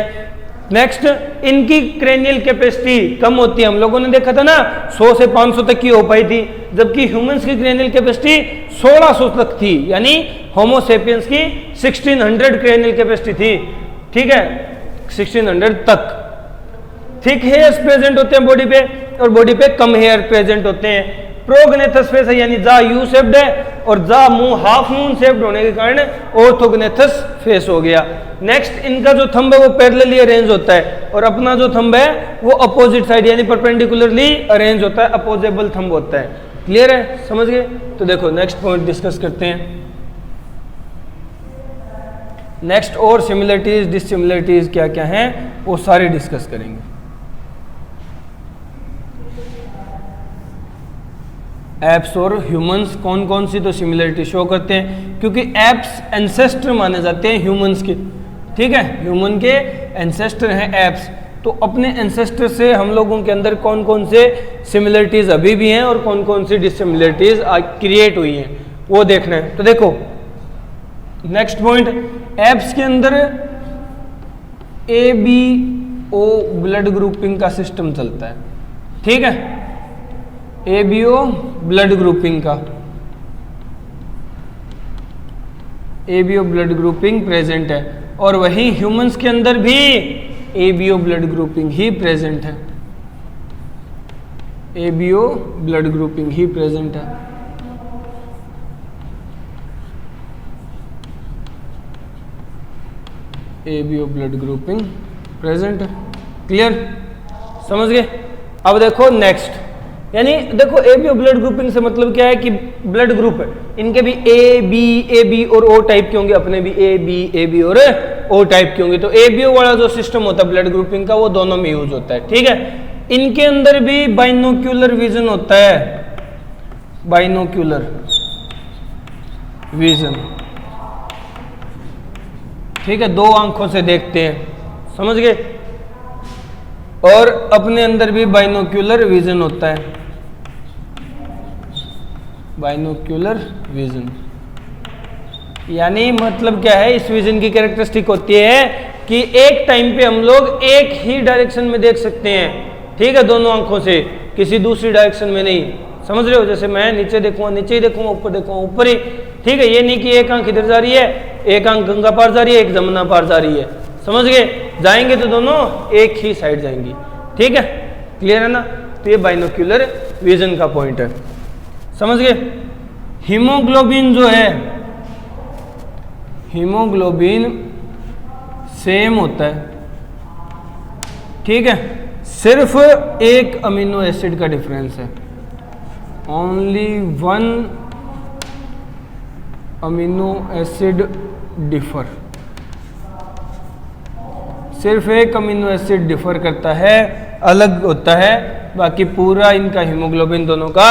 नेक्स्ट, इनकी क्रेनियल कैपेसिटी कम होती है, हम लोगों ने देखा था ना 100 से 500 तक की हो पाई थी, जबकि ह्यूमंस की क्रेनियल कैपेसिटी 1600 तक थी, यानी होमो सेपियंस की 1600 क्रेनियल कैपेसिटी थी। ठीक है, 1600 तक। थिक हेयर्स प्रेजेंट होते हैं बॉडी पे, और बॉडी पे कम हेयर प्रेजेंट होते हैं। प्रोगनेथस फेस है यानी जा यू शेप्ड है, और जा मुंह हाफ मून शेप्ड होने के कारण ऑर्थोगनेथस फेस हो गया। नेक्स्ट, इनका जो थंब है वो पैरेलली अरेंज होता है, और अपना जो थंब है वो अपोजिट साइड यानी परपेंडिकुलरली अरेंज होता है, अपोजेबल थंब होता है। क्लियर है? समझ गए? तो देखो नेक्स्ट पॉइंट डिस्कस करते हैं। नेक्स्ट और सिमिलरिटीज डिससिमिलरिटीज क्या क्या हैं वो सारे डिस्कस करेंगे। एप्स और ह्यूमंस कौन कौन सी तो सिमिलरिटी शो करते हैं, क्योंकि एप्स एंसेस्टर माने जाते हैं ह्यूमंस के। ठीक है, ह्यूमन के एंसेस्टर हैं एप्स। तो अपने एंसेस्टर से हम लोगों के अंदर कौन कौन से सिमिलरिटीज अभी भी हैं और कौन कौन सी डिससिमिलरिटीज क्रिएट हुई हैं वो देखना है। तो देखो नेक्स्ट पॉइंट, एप्स के अंदर ABO ब्लड ग्रुपिंग का सिस्टम चलता है। ठीक है, ABO ब्लड ग्रुपिंग का, ABO ब्लड ग्रुपिंग प्रेजेंट है, और वहीं ह्यूमंस के अंदर भी ABO ब्लड ग्रुपिंग ही प्रेजेंट है, ABO ब्लड ग्रुपिंग ही प्रेजेंट है। ABO ब्लड ग्रुपिंग प्रेजेंट है। क्लियर? समझ गए? अब देखो नेक्स्ट, यानी देखो ABO ब्लड ग्रुपिंग से मतलब क्या है कि ब्लड ग्रुप है, इनके भी AB और O टाइप के होंगे, अपने भी AB और O टाइप के होंगे। तो ABO वाला जो सिस्टम होता है ब्लड ग्रुपिंग का वो दोनों में यूज होता है। ठीक है, इनके अंदर भी बाइनोक्यूलर विजन होता है, बाइनोक्यूलर विजन, ठीक है, दो आंखों से देखते हैं, समझ गए। और अपने अंदर भी बाइनोक्यूलर विजन होता है, बाइनोक्यूलर विजन, यानी मतलब क्या है, इस विजन की कैरेक्टरिस्टिक होती है कि एक टाइम पे हम लोग एक ही डायरेक्शन में देख सकते हैं, ठीक है, दोनों आंखों से, किसी दूसरी डायरेक्शन में नहीं, समझ रहे हो। जैसे मैं नीचे देखूंगा नीचे ही देखूंगा, ऊपर देखूंगा ऊपर ही, ठीक है। ये नहीं कि एक आंख इधर जा रही है, एक आंख गंगा पार जा रही है, एक जमुना पार जा रही है, समझ गए। जाएंगे तो दोनों एक ही साइड जाएंगी, ठीक है, क्लियर है ना। तो ये बाइनोक्यूलर विजन का पॉइंट है, समझ गए। हीमोग्लोबिन जो है, हीमोग्लोबिन सेम होता है, ठीक है, सिर्फ एक अमीनो एसिड का डिफरेंस है, only one amino acid differ, सिर्फ एक अमीनो एसिड डिफर करता है, अलग होता है, बाकी पूरा इनका हीमोग्लोबिन दोनों का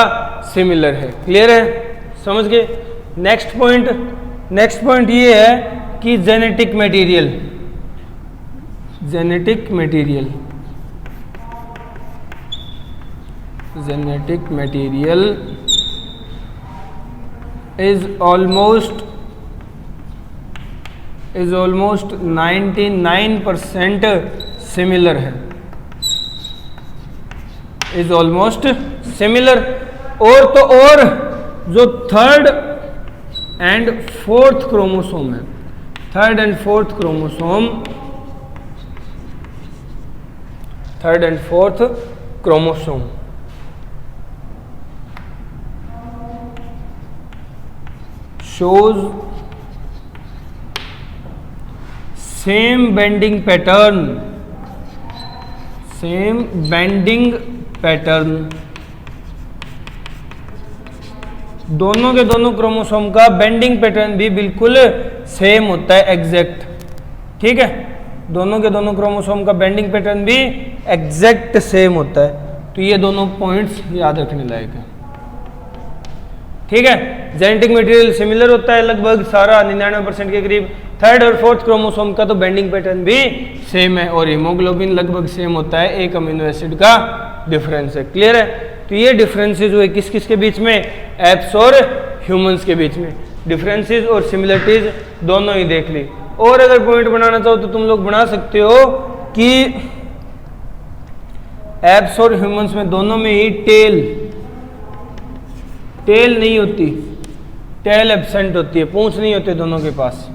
सिमिलर है, क्लियर है, समझ गए। नेक्स्ट पॉइंट ये है कि genetic material, genetic material is almost 99% similar है, is almost सिमिलर। और तो और जो थर्ड एंड फोर्थ क्रोमोसोम है, third and fourth chromosome shows same bending pattern, दोनों के दोनों क्रोमोसोम का बेंडिंग पैटर्न भी बिल्कुल सेम होता है, एग्जैक्ट, ठीक है, दोनों के दोनों क्रोमोसोम का बेंडिंग पैटर्न भी एग्जैक्ट सेम होता है। तो ये दोनों पॉइंट्स याद रखने लायक है, ठीक है। जेनेटिक मटेरियल सिमिलर होता है लगभग सारा, 99% के करीब। थर्ड और फोर्थ क्रोमोसोम का तो बेंडिंग पैटर्न भी सेम है, और हीमोग्लोबिन लगभग सेम होता है, एक अमीनो एसिड का डिफरेंस है, क्लियर है। तो ये डिफरेंसेस हुए किस किस के बीच में, एप्स और ह्यूमंस के बीच में। डिफरेंसेस और सिमिलरिटीज दोनों ही देख ली। और अगर पॉइंट बनाना चाहो तो तुम लोग बना सकते हो कि एप्स और ह्यूमंस में दोनों में ही टेल नहीं होती, टेल एब्सेंट होती है, पूंछ नहीं होते दोनों के पास,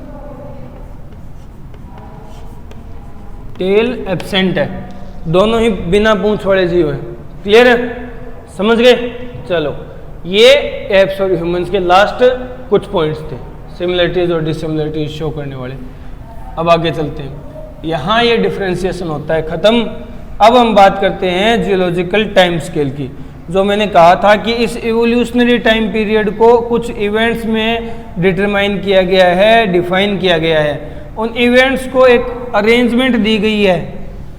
टेल एब्सेंट है, दोनों ही बिना पूंछ वाले जीव हैं, क्लियर है, समझ गए। चलो ये एप्स और ह्यूमंस के लास्ट कुछ पॉइंट्स थे, सिमिलरिटीज और डिसिमिलरिटीज शो करने वाले। अब आगे चलते हैं, यहाँ ये डिफ्रेंसिएशन होता है ख़त्म। अब हम बात करते हैं जियोलॉजिकल टाइम स्केल की। जो मैंने कहा था कि इस इवोल्यूशनरी टाइम पीरियड को कुछ इवेंट्स में डिटरमाइन किया गया है, डिफाइन किया गया है, उन इवेंट्स को एक अरेंजमेंट दी गई है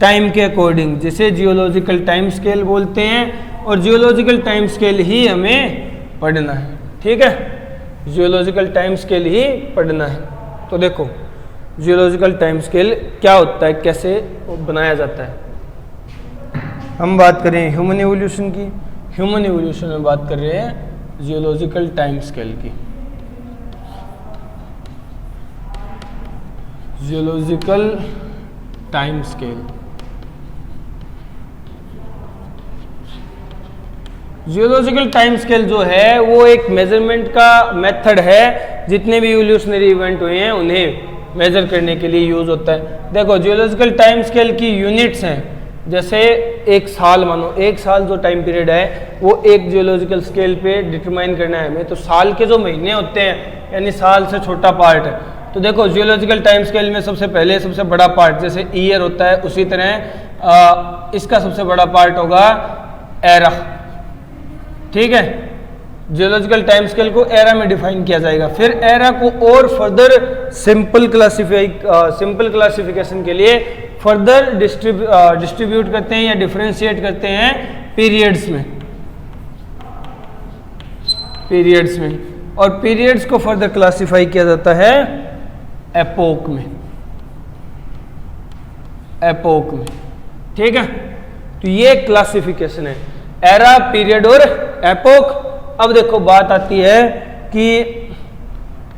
टाइम के अकॉर्डिंग, जिसे जियोलॉजिकल टाइम स्केल बोलते हैं। और जियोलॉजिकल टाइम स्केल ही हमें पढ़ना है, ठीक है, जियोलॉजिकल टाइम स्केल ही पढ़ना है। तो देखो जियोलॉजिकल टाइम स्केल क्या होता है, कैसे बनाया जाता है। हम बात करें ह्यूमन इवोल्यूशन की, ह्यूमन इवोल्यूशन में बात कर रहे हैं जियोलॉजिकल टाइम स्केल की। Geological time scale, geological time scale जो है वो एक मेजरमेंट का मेथड है, जितने भी इवोल्यूशनरी इवेंट हुए हैं उन्हें मेजर करने के लिए यूज होता है। देखो जियोलॉजिकल टाइम स्केल की यूनिट्स हैं, जैसे एक साल, मानो एक साल जो टाइम पीरियड है वो एक जियोलॉजिकल स्केल पे डिटरमाइन करना है हमें, तो साल के जो महीने होते हैं यानी साल से छोटा पार्ट है। तो देखो जियोलॉजिकल टाइम स्केल में सबसे पहले सबसे बड़ा पार्ट जैसे ईयर होता है, उसी तरह इसका सबसे बड़ा पार्ट होगा एरा, ठीक है। जियोलॉजिकल टाइम स्केल को एरा में डिफाइन किया जाएगा। फिर एरा को और फर्दर सिंपल क्लासिफिकेशन के लिए फर्दर डिस्ट्रीब्यूट करते हैं या डिफरेंशिएट करते हैं पीरियड्स में, और पीरियड्स को फर्दर क्लासिफाई किया जाता है एपोक में, एपोक में। ठीक है, तो ये क्लासिफिकेशन है, एरा, पीरियड और एपोक। अब देखो बात आती है कि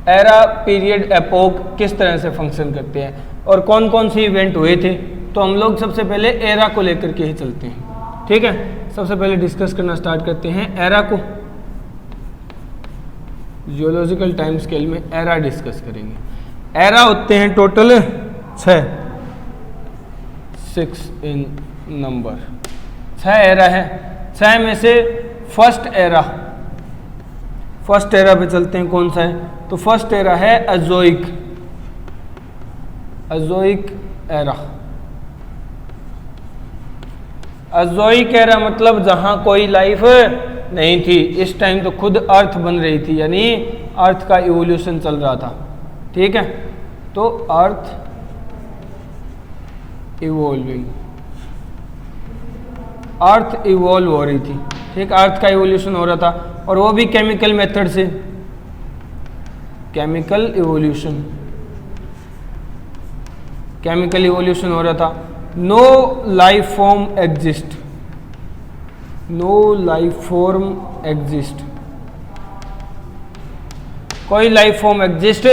एरा, पीरियड, एपोक किस तरह से फंक्शन करते हैं और कौन कौन से इवेंट हुए थे। तो हम लोग सबसे पहले एरा को लेकर के ही चलते हैं। ठीक है, सबसे पहले डिस्कस करना स्टार्ट करते हैं एरा को। जियोलॉजिकल टाइम स्केल में एरा डिस्कस करेंगे। एरा होते हैं टोटल 6 इन नंबर, 6 एरा है। 6 में से फर्स्ट एरा पे चलते हैं, कौन सा है? तो फर्स्ट एरा है अजोइक, अजोइक एरा। अजोइक एरा मतलब जहां कोई लाइफ नहीं थी। इस टाइम तो खुद अर्थ बन रही थी, यानी अर्थ का इवोल्यूशन चल रहा था। ठीक है, तो अर्थ इवॉल्विंग, अर्थ इवॉल्व हो रही थी। ठीक, अर्थ का इवोल्यूशन हो रहा था और वो भी केमिकल मेथड से, केमिकल इवोल्यूशन, केमिकल इवोल्यूशन हो रहा था। No life form exist, no life form exist, कोई लाइफ फॉर्म एग्जिस्ट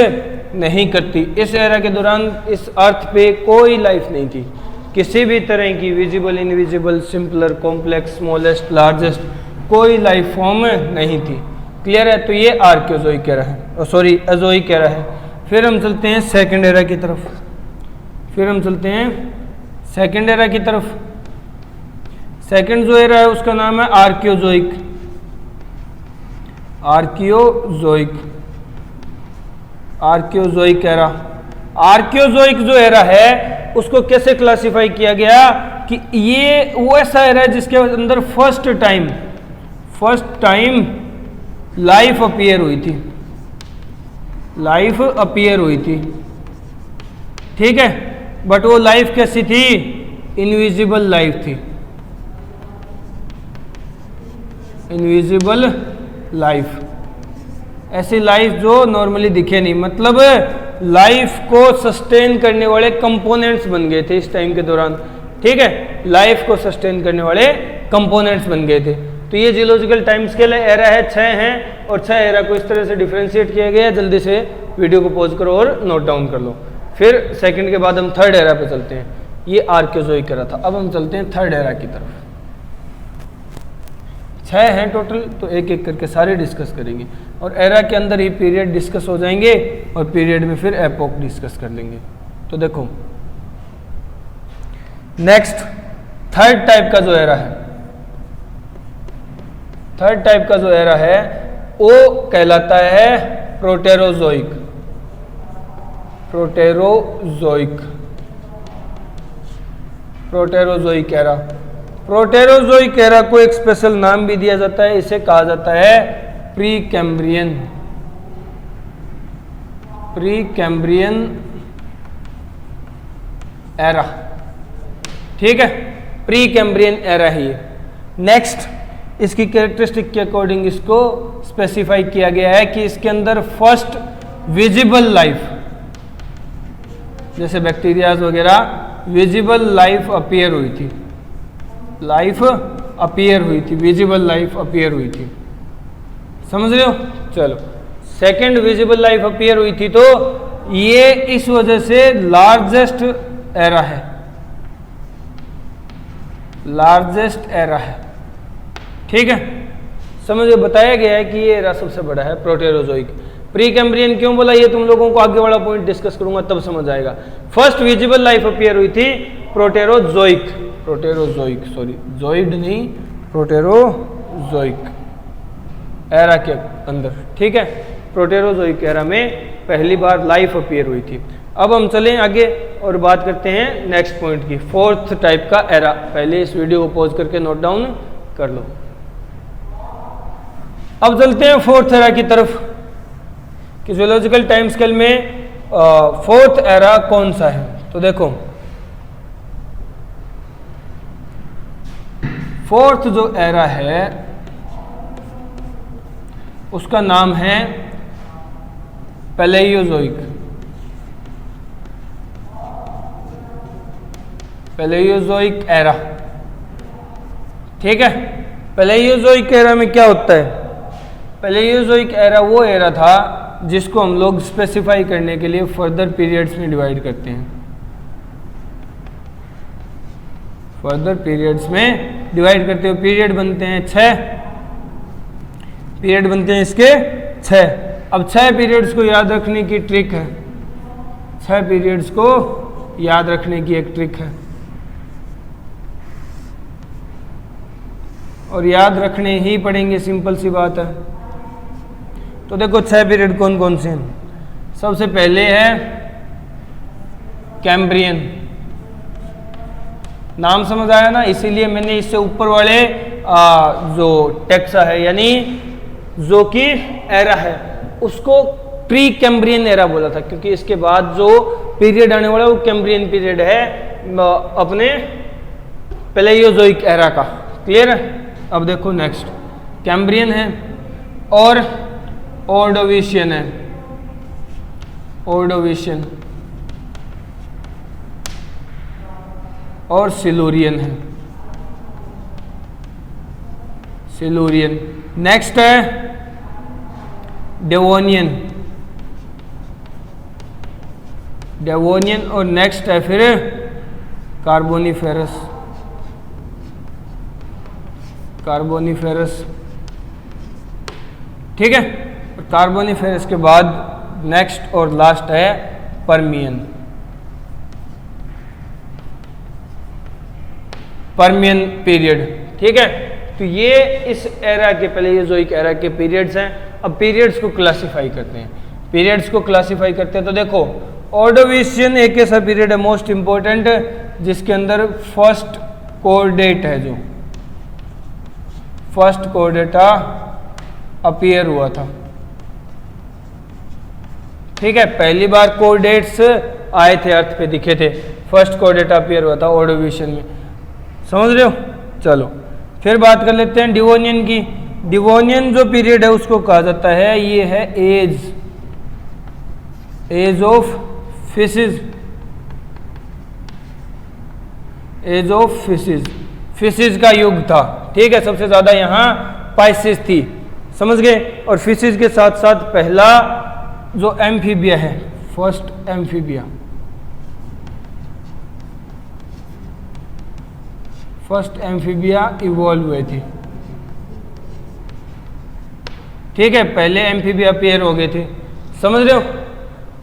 नहीं करती। इस एरा के दौरान इस अर्थ पे कोई लाइफ नहीं थी, किसी भी तरह की, visible, invisible, simpler, complex, smallest, largest, कोई लाइफ फॉर्म नहीं थी। क्लियर है? तो ये आर्कियोजोइक एरा है, सॉरी अजोइक एरा है। फिर हम चलते हैं सेकंड एरा की तरफ, फिर हम चलते हैं सेकंड एरा की तरफ। सेकंड जो एरा है उसका नाम है Archaeozoic, Archaeozoic, Archaeozoic era. Archaeozoic जो एरा है उसको कैसे क्लासिफाई किया गया कि ये वो ऐसा एरा है जिसके अंदर फर्स्ट टाइम लाइफ अपीयर हुई थी, लाइफ अपीयर हुई थी। ठीक है, बट वो लाइफ कैसी थी? इनविजिबल लाइफ थी, इनविजिबल लाइफ, ऐसी लाइफ जो नॉर्मली दिखे नहीं। मतलब लाइफ को सस्टेन करने वाले कंपोनेंट्स बन गए थे इस टाइम के दौरान। ठीक है, लाइफ को सस्टेन करने वाले कंपोनेंट्स बन गए थे। तो ये जियोलॉजिकल टाइम स्केल है, एरा है 6 हैं और 6 एरा को इस तरह से डिफरेंशिएट किया गया है। जल्दी से वीडियो को पॉज करो और नोट डाउन कर लो। फिर सेकंड के बाद हम थर्ड एरा पे चलते हैं। ये आर्कियोजोइक एरा था। अब हम चलते हैं थर्ड एरा की तरफ। 6 हैं टोटल, तो एक एक करके सारे डिस्कस करेंगे और एरा के अंदर ही पीरियड डिस्कस हो जाएंगे और पीरियड में फिर एपोक डिस्कस कर लेंगे। तो देखो नेक्स्ट थर्ड टाइप का जो एरा है, थर्ड टाइप का जो एरा है वो कहलाता है Proterozoic, Proterozoic, Proterozoic era. Proterozoic era को एक स्पेशल नाम भी दिया जाता है, इसे कहा जाता है pre Cambrian, pre Cambrian era. ठीक है, प्री कैम्ब्रियन एरा ही है। नेक्स्ट इसकी कैरेक्टरिस्टिक के अकॉर्डिंग इसको स्पेसिफाई किया गया है कि इसके अंदर फर्स्ट विजिबल लाइफ, जैसे बैक्टीरियाज वगैरह, विजिबल लाइफ अपीयर हुई थी, लाइफ अपीयर हुई थी, विजिबल लाइफ अपीयर हुई थी। समझ रहे हो? चलो, सेकंड विजिबल लाइफ अपीयर हुई थी, तो ये इस वजह से लार्जेस्ट एरा है, लार्जेस्ट एरा है। ठीक है, समझ बताया गया है कि ये एरा सबसे बड़ा है प्रोटेरोजोइक। प्री कैम्ब्रियन क्यों बोला, ये तुम लोगों को आगे वाला पॉइंट डिस्कस करूंगा तब समझ आएगा। फर्स्ट विजिबल लाइफ अपीयर हुई थी प्रोटेरोजोइक, प्रोटेरोजोइक, सॉरी जोइड नहीं, प्रोटेरोजोइक एरा के अंदर। ठीक है, प्रोटेरोजोइक एरा में पहली बार लाइफ अपीयर हुई थी। अब हम चलें आगे और बात करते हैं नेक्स्ट पॉइंट की, फोर्थ टाइप का एरा। पहले इस वीडियो को पॉज करके नोट डाउन कर लो। अब चलते हैं फोर्थ एरा की तरफ कि जियोलॉजिकल टाइम स्केल में फोर्थ एरा कौन सा है। तो देखो फोर्थ जो एरा है उसका नाम है पैलेयोजोइक, पैलेयोजोइक एरा। ठीक है, पैलेयोजोइक एरा में क्या होता है? पैलेयोजोइक एरा वो एरा था जिसको हम लोग स्पेसिफाई करने के लिए फर्दर पीरियड्स में डिवाइड करते हैं। फर्दर पीरियड्स में डिवाइड करते हुए पीरियड बनते हैं 6, पीरियड बनते हैं इसके 6। अब 6 पीरियड्स को याद रखने की ट्रिक है, 6 पीरियड्स को याद रखने की एक ट्रिक है, और याद रखने ही पड़ेंगे, सिंपल सी बात है। तो देखो 6 पीरियड कौन कौन से हैं। सबसे पहले है कैम्ब्रियन, नाम समझ आया ना, इसीलिए मैंने इससे ऊपर वाले जो टेक्सा है यानी जो कि एरा है उसको प्री कैम्ब्रियन एरा बोला था, क्योंकि इसके बाद जो पीरियड आने वाला है वो कैम्ब्रियन पीरियड है अपने पैलेयोजोइक एरा का। क्लियर है? अब देखो नेक्स्ट कैम्ब्रियन है और ऑर्डोविशियन है, ऑर्डोविशियन और सिलूरियन है, सिलूरियन। नेक्स्ट है डेवोनियन, डेवोनियन और नेक्स्ट है फिर कार्बोनिफेरस, कार्बोनिफेरस। ठीक है, कार्बोनिफेरस के बाद नेक्स्ट और लास्ट है परमियन, परमियन पीरियड। ठीक है, तो ये इस एरा के पैलेयोजोइक एरा के पीरियड्स हैं। अब पीरियड्स को क्लासिफाई करते हैं, पीरियड्स को क्लासिफाई करते हैं। तो देखो ऑर्डोविशियन एक ऐसा पीरियड है मोस्ट इंपॉर्टेंट जिसके अंदर फर्स्ट कोऑर्डिनेट है, जो फर्स्ट कोऑर्डिनेटा अपीयर हुआ था। ठीक है, पहली बार कोऑर्डिनेट्स आए थे, अर्थ पे दिखे थे, फर्स्ट कोऑर्डिनेटा अपीयर हुआ था ऑर्डोविशियन में। समझ रहे हो? चलो फिर बात कर लेते हैं डिवोनियन की। डिवोनियन जो पीरियड है उसको कहा जाता है, ये है age, age of fishes, age of fishes, fishes का युग था। ठीक है, सबसे ज्यादा यहाँ पाइसिस थी, समझ गए। और फिशिज के साथ साथ पहला जो एम्फीबिया है, first amphibia, first amphibia evolve हुए थी। ठीक है, पहले एम्फीबिया पेयर हो गए थे, समझ रहे हो।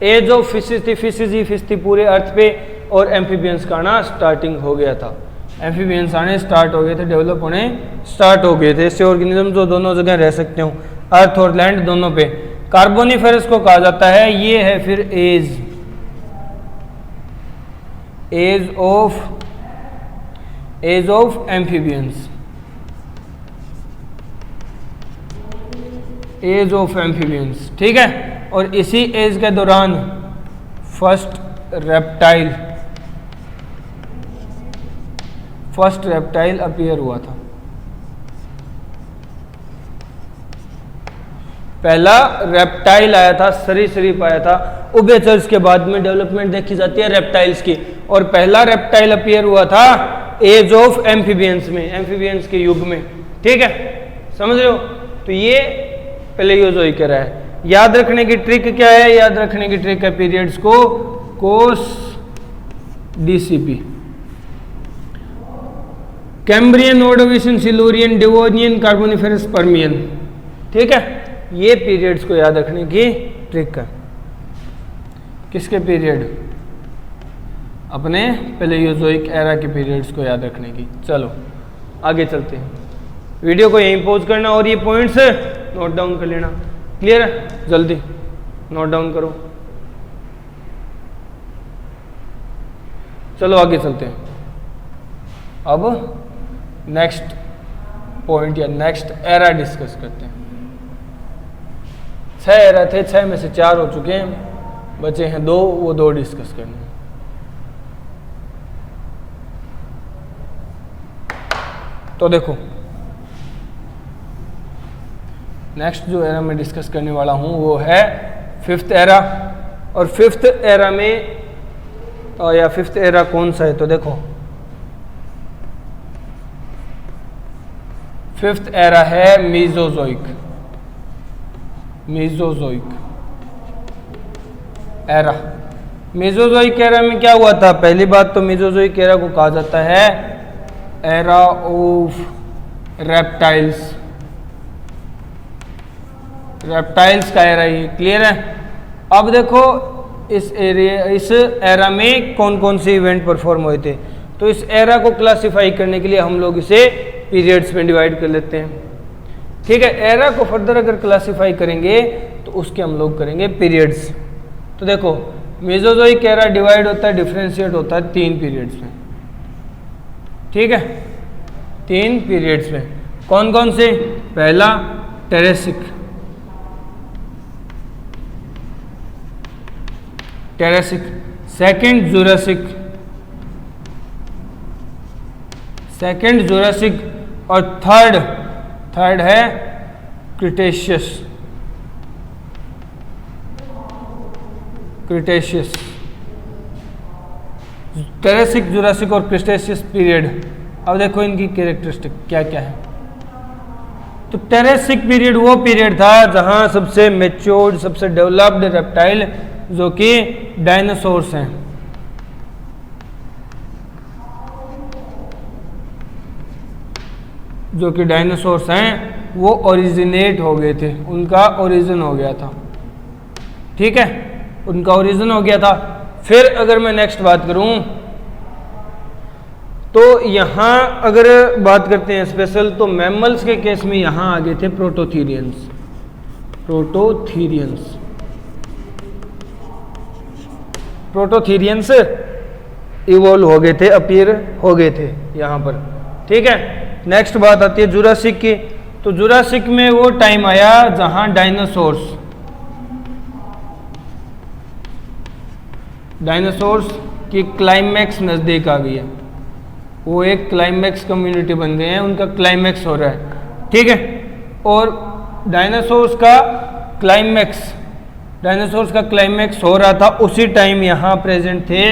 एज ऑफ फिशिज थी, फिशिज ही फिश थी पूरे अर्थ पे, और एम्फीबियंस का आना स्टार्टिंग हो गया था, एम्फीबियंस आने स्टार्ट हो गए थे, डेवलप होने स्टार्ट हो गए थे। ऐसे ऑर्गेनिज्म जो दोनों जगह रह सकते हो, अर्थ और लैंड दोनों पे। कार्बोनिफेरस को कहा जाता है, ये है फिर age, age of amphibians, age of amphibians. ठीक है, और इसी एज के दौरान फर्स्ट रेप्टाइल अपीयर हुआ था। पहला रेप्टाइल आया था, सरीसृप आया था। उभयचर्स के बाद में डेवलपमेंट देखी जाती है रेप्टाइल्स की, और पहला रेप्टाइल अपीयर हुआ था एज ऑफ एम्फीबियंस में, एम्फीबियंस के युग में। ठीक है, समझ रहे हो। तो ये पैलेयोजोइक एरा है। याद रखने की ट्रिक क्या है? याद रखने की ट्रिक है पीरियड्स को COS DCP, Cambrian, Ordovician, Silurian, Devonian, Carboniferous, Permian. ठीक है, ये पीरियड्स को याद रखने की ट्रिक है। किसके पीरियड? अपने पैलेयोजोइक एरा के पीरियड्स को याद रखने की। चलो आगे चलते हैं, वीडियो को यहीं पॉज करना और ये पॉइंट्स नोट डाउन कर लेना। क्लियर है? जल्दी नोट डाउन करो। चलो आगे चलते हैं। अब नेक्स्ट पॉइंट या नेक्स्ट एरा डिस्कस करते हैं। 6 एरा थे, 6 में से 4 हो चुके हैं, बचे हैं 2, वो 2 डिस्कस करने हैं। तो देखो नेक्स्ट जो एरा मैं डिस्कस करने वाला हूं वो है फिफ्थ एरा। और फिफ्थ एरा में या फिफ्थ एरा कौन सा है, तो देखो फिफ्थ एरा है Mesozoic, Mesozoic era. Mesozoic era में क्या हुआ था, पहली बात तो मीजोजोइक एरा को कहा जाता है एरा ऑफ रेप्टाइल्स, रेप्टाइल्स का एरा, ये क्लियर है। अब देखो इस एरा में कौन कौन से इवेंट परफॉर्म हुए थे, तो इस एरा को क्लासिफाई करने के लिए हम लोग इसे पीरियड्स में डिवाइड कर लेते हैं, ठीक है। एरा को फर्दर अगर क्लासिफाई करेंगे तो उसके हम लोग करेंगे पीरियड्स। तो देखो मेसोजोइक एरा डिवाइड होता है, डिफरेंशिएट होता है 3 पीरियड्स में, ठीक है, 3 पीरियड्स में। कौन कौन से, पहला Triassic, Triassic, second Jurassic, second Jurassic, और थर्ड है क्रिटेशियस, क्रिटेशियस, टेरेसिक, जुरासिक और क्रिटेशियस पीरियड। अब देखो इनकी कैरेक्टरिस्टिक क्या क्या है। तो टेरेसिक पीरियड वो पीरियड था जहां सबसे मैच्योर्ड, सबसे डेवलप्ड रेप्टाइल जो कि डायनासोर्स हैं, जो कि डायनासोर्स हैं वो ओरिजिनेट हो गए थे, उनका ओरिजिन हो गया था, ठीक है, उनका ओरिजिन हो गया था। फिर अगर मैं नेक्स्ट बात करूं तो यहां अगर बात करते हैं स्पेशल, तो मैमल्स के केस में यहां आ गए थे प्रोटोथीरियंस, प्रोटोथीरियंस, प्रोटोथीरियंस इवॉल्व हो गए थे, अपीयर हो गए थे यहां पर, ठीक है। नेक्स्ट बात आती है जुरासिक की। तो जुरासिक में वो टाइम आया जहां डायनासोर्स की क्लाइमैक्स नजदीक आ गई है, वो एक क्लाइमैक्स कम्युनिटी बन गए हैं, उनका क्लाइमैक्स हो रहा है, ठीक है। और डायनासोर्स का क्लाइमैक्स हो रहा था, उसी टाइम यहां प्रेजेंट थे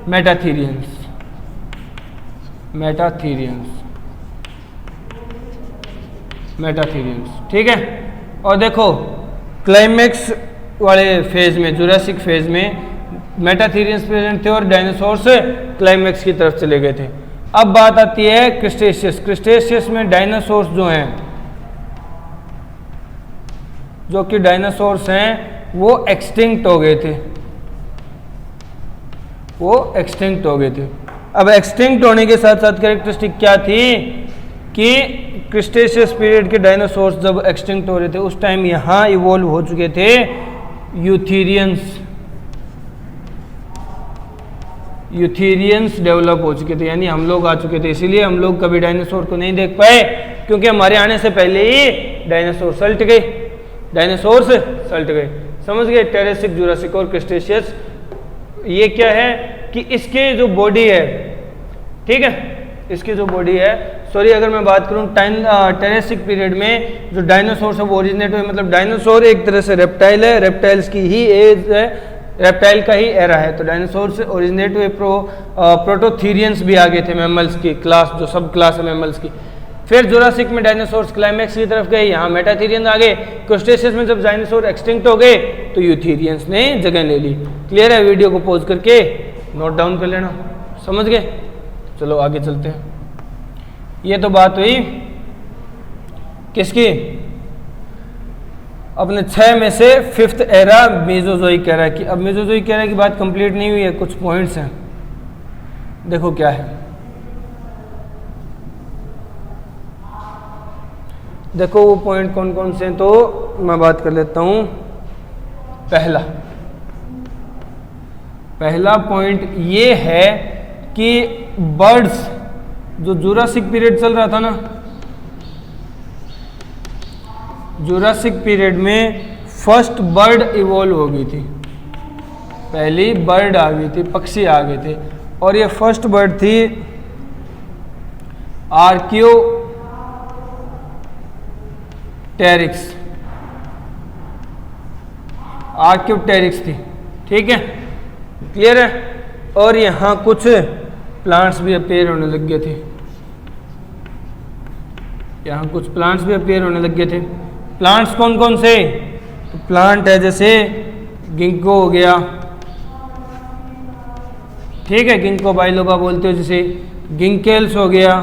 मेटाथीरियंस, ठीक है। और देखो क्लाइमैक्स वाले फेज में, जुरासिक फेज में मेटाथीरियंस प्रेजेंट थे और डायनासोर्स क्लाइमैक्स की तरफ चले गए थे। अब बात आती है क्रिस्टेशियस। क्रिस्टेशियस में डायनासोर्स जो हैं, जो कि डायनासोर्स हैं वो एक्सटिंक्ट हो गए थे, अब एक्सटिंक्ट होने के साथ साथ कैरेक्टरिस्टिक क्या थी कि क्रिस्टेशियस पीरियड के डायनासोर्स जब एक्सटिंक्ट हो रहे थे उस टाइम यहां इवॉल्व हो चुके थे यूथेरियंस डेवलप हो चुके थे, यानी हम लोग आ चुके थे। इसीलिए हम लोग कभी डायनासोर को नहीं देख पाए, क्योंकि हमारे आने से पहले ही डायनासोर सल्ट गए, समझ गए। टेरेसिक, जुरासिक और क्रिस्टेशियस, ये क्या है कि इसके जो बॉडी है, ठीक है, इसकी जो बॉडी है, सॉरी अगर मैं बात करूं टेरेसिक पीरियड में जो डायनासोर सब ओरिजिनेट हुए, मतलब डायनासोर एक तरह से रेप्टाइल है, रेप्टाइल्स की ही एज है, रेप्टाइल का ही एरा है। तो डायनासोर से ओरिजिनेट हुए प्रोटोथीरियंस भी आ गए थे, मैमल्स की क्लास, जो सब क्लास है मैमल्स की। फिर जुरासिक में डायनासोर्स क्लाइमैक्स की तरफ गए, यहाँ मेटाथीरियंस आ गए। क्रिस्टेशियस में जब डायनासोर एक्सटिंक्ट हो गए तो यूथेरियंस ने जगह ले ली। क्लियर है? वीडियो को पॉज करके नोट डाउन कर लेना, समझ गए? चलो आगे चलते हैं। ये तो बात हुई किसकी, अपने 6 में से 5th एरा मेसोजोइक एरा की। अब मेसोजोइक एरा की बात कंप्लीट नहीं हुई है, कुछ पॉइंट्स हैं, देखो क्या है। देखो वो पॉइंट कौन कौन से हैं, तो मैं बात कर लेता हूं। पहला पॉइंट ये है कि बर्ड्स, जो जुरासिक पीरियड चल रहा था ना, जुरासिक पीरियड में फर्स्ट बर्ड इवॉल्व हो गई थी, पहली बर्ड आ गई थी, पक्षी आ गए थे, और ये फर्स्ट बर्ड थी आर्कियोटेरिक्स। आर्क्योप्टेरिक्स थी, ठीक है, क्लियर है। और यहाँ कुछ प्लांट्स भी अपीयर होने लग गए थे, यहाँ कुछ प्लांट्स भी अपीयर होने लग गए थे। प्लांट्स कौन कौन से? तो प्लांट है जैसे गिंको हो गया, ठीक है, गिंको बाइलोबा बोलते हो जिसे, गिंकेल्स हो गया,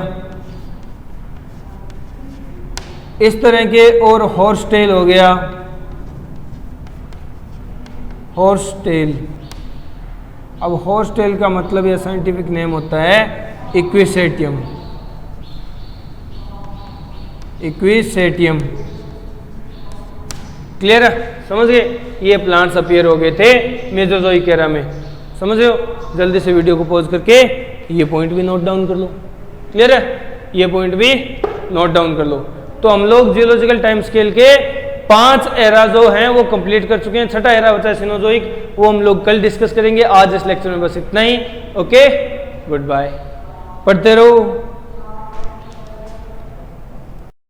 इस तरह के, और हॉर्सटेल हो गया, हॉर्सटेल। अब हॉर्सटेल का मतलब यह साइंटिफिक नेम होता है इक्विसेटियम, इक्विसेटियम, क्लियर है, समझ गए। ये प्लांट्स अपीयर हो गए थे मेसोजोइक एरा में, समझ रहे हो। जल्दी से वीडियो को पॉज करके ये पॉइंट भी नोट डाउन कर लो, क्लियर है, ये पॉइंट भी नोट डाउन कर लो। तो हम लोग जियोलॉजिकल टाइम स्केल के 5 एरा जो हैं वो कंप्लीट कर चुके हैं। छठा एरा होता है सिनोजोइक, वो हम लोग कल डिस्कस करेंगे। आज इस लेक्चर में बस इतना ही। ओके, गुड बाय, पढ़ते रहो।